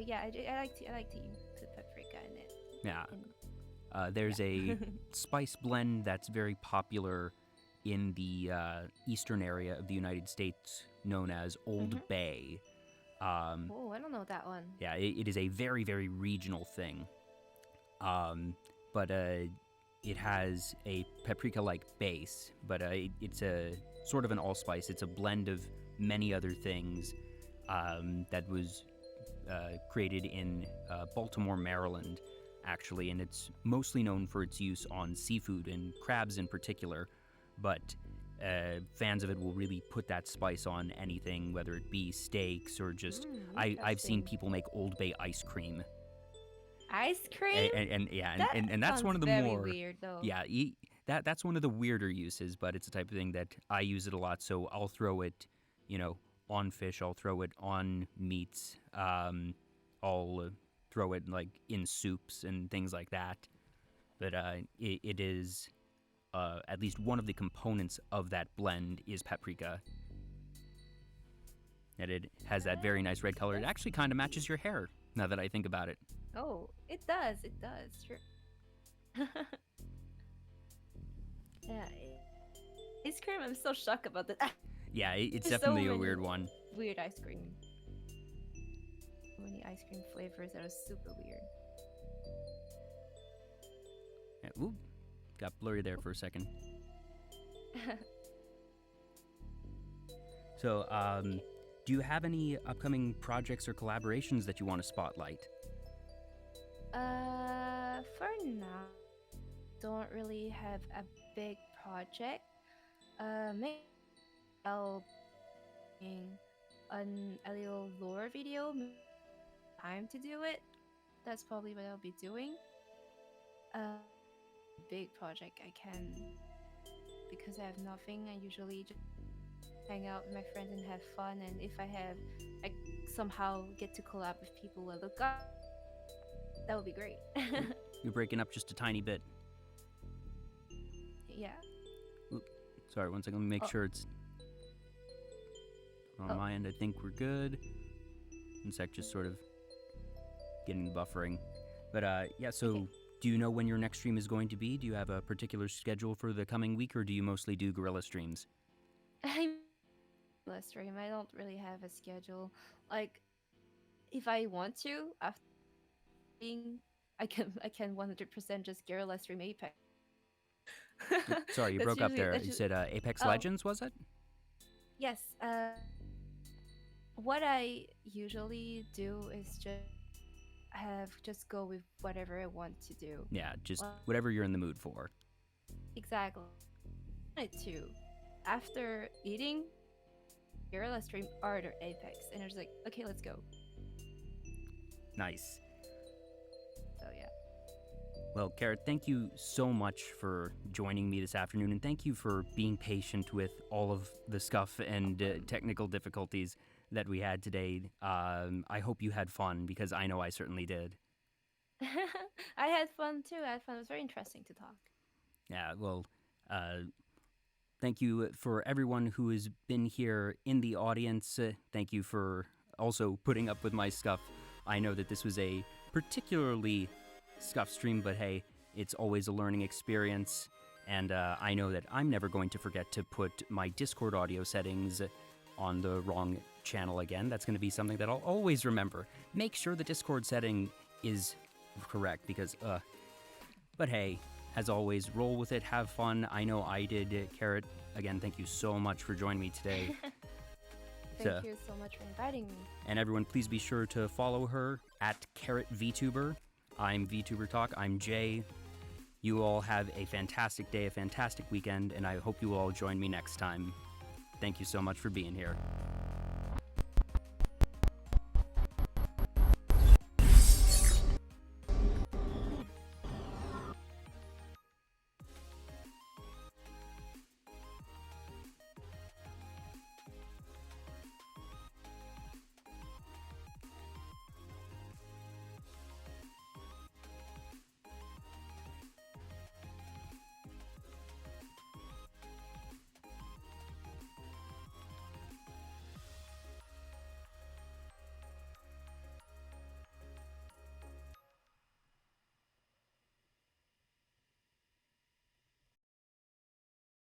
Yeah, I like to put paprika in it. Yeah. And There's a spice blend that's very popular in the eastern area of the United States known as Old Bay. Oh, I don't know that one. Yeah, it is a very, very regional thing. But it has a paprika-like base, but it's a sort of an allspice. It's a blend of many other things that was created in Baltimore, Maryland, actually, and it's mostly known for its use on seafood and crabs in particular, but fans of it will really put that spice on anything, whether it be steaks or just... I've seen people make Old Bay ice cream. Ice cream? And that's one of the very more... weird, though. Yeah, that's one of the weirder uses, but it's a type of thing that I use it a lot, so I'll throw it, on fish, I'll throw it on meats, I'll throw it like in soups and things like that. But it is at least one of the components of that blend is paprika. And it has that very nice red color. It actually kind of matches your hair, now that I think about it. Oh, it does. Sure. Yeah. Ice cream, I'm so shocked about that. Yeah, it's There's definitely so a weird many one. Weird ice cream. So many ice cream flavors that are super weird. Yeah, ooh, got blurry there for a second. So, do you have any upcoming projects or collaborations that you want to spotlight? For now, don't really have a big project. Maybe I'll make a little lore video. Time to do it. That's probably what I'll be doing. Big project I can, because I have nothing. I usually just hang out with my friends and have fun. And if I somehow get to collab with people I look up, that would be great. You're breaking up just a tiny bit. Yeah. Oop, sorry, one second. Let me make sure it's on my end. I think we're good. One sec, just sort of getting the buffering. But yeah, so Okay. Do you know when your next stream is going to be? Do you have a particular schedule for the coming week, or do you mostly do guerrilla streams? I'm stream. I don't really have a schedule. Like, if I want to, after being, I can 100% just guerrilla stream Apex. Sorry, you That's broke up usually- there. that's You ju- said Apex Oh. Legends, was it? Yes. What I usually do is just go with whatever I want to do. Yeah, just Well- whatever you're in the mood for. Exactly. I wanted to. After eating, guerrilla stream art or Apex, and I was like, okay, let's go. Nice. So yeah. Well, Carrot, thank you so much for joining me this afternoon, and thank you for being patient with all of the scuff and technical difficulties that we had today. I hope you had fun, because I know I certainly did. I had fun too. It was very interesting to talk. Yeah, well, Thank you for everyone who has been here in the audience. Thank you for also putting up with my scuff. I know that this was a particularly scuff stream, but hey, it's always a learning experience. And I know that I'm never going to forget to put my Discord audio settings on the wrong channel again. That's going to be something that I'll always remember. Make sure the Discord setting is correct because, but hey, as always, roll with it, have fun. I know I did. Carrot, again, thank you so much for joining me today. Thank you so much for inviting me. And everyone, please be sure to follow her at Carrot Vtuber. I'm Vtuber Talk. I'm Jay. You all have a fantastic day, a fantastic weekend, and I hope you all join me next time. Thank you so much for being here.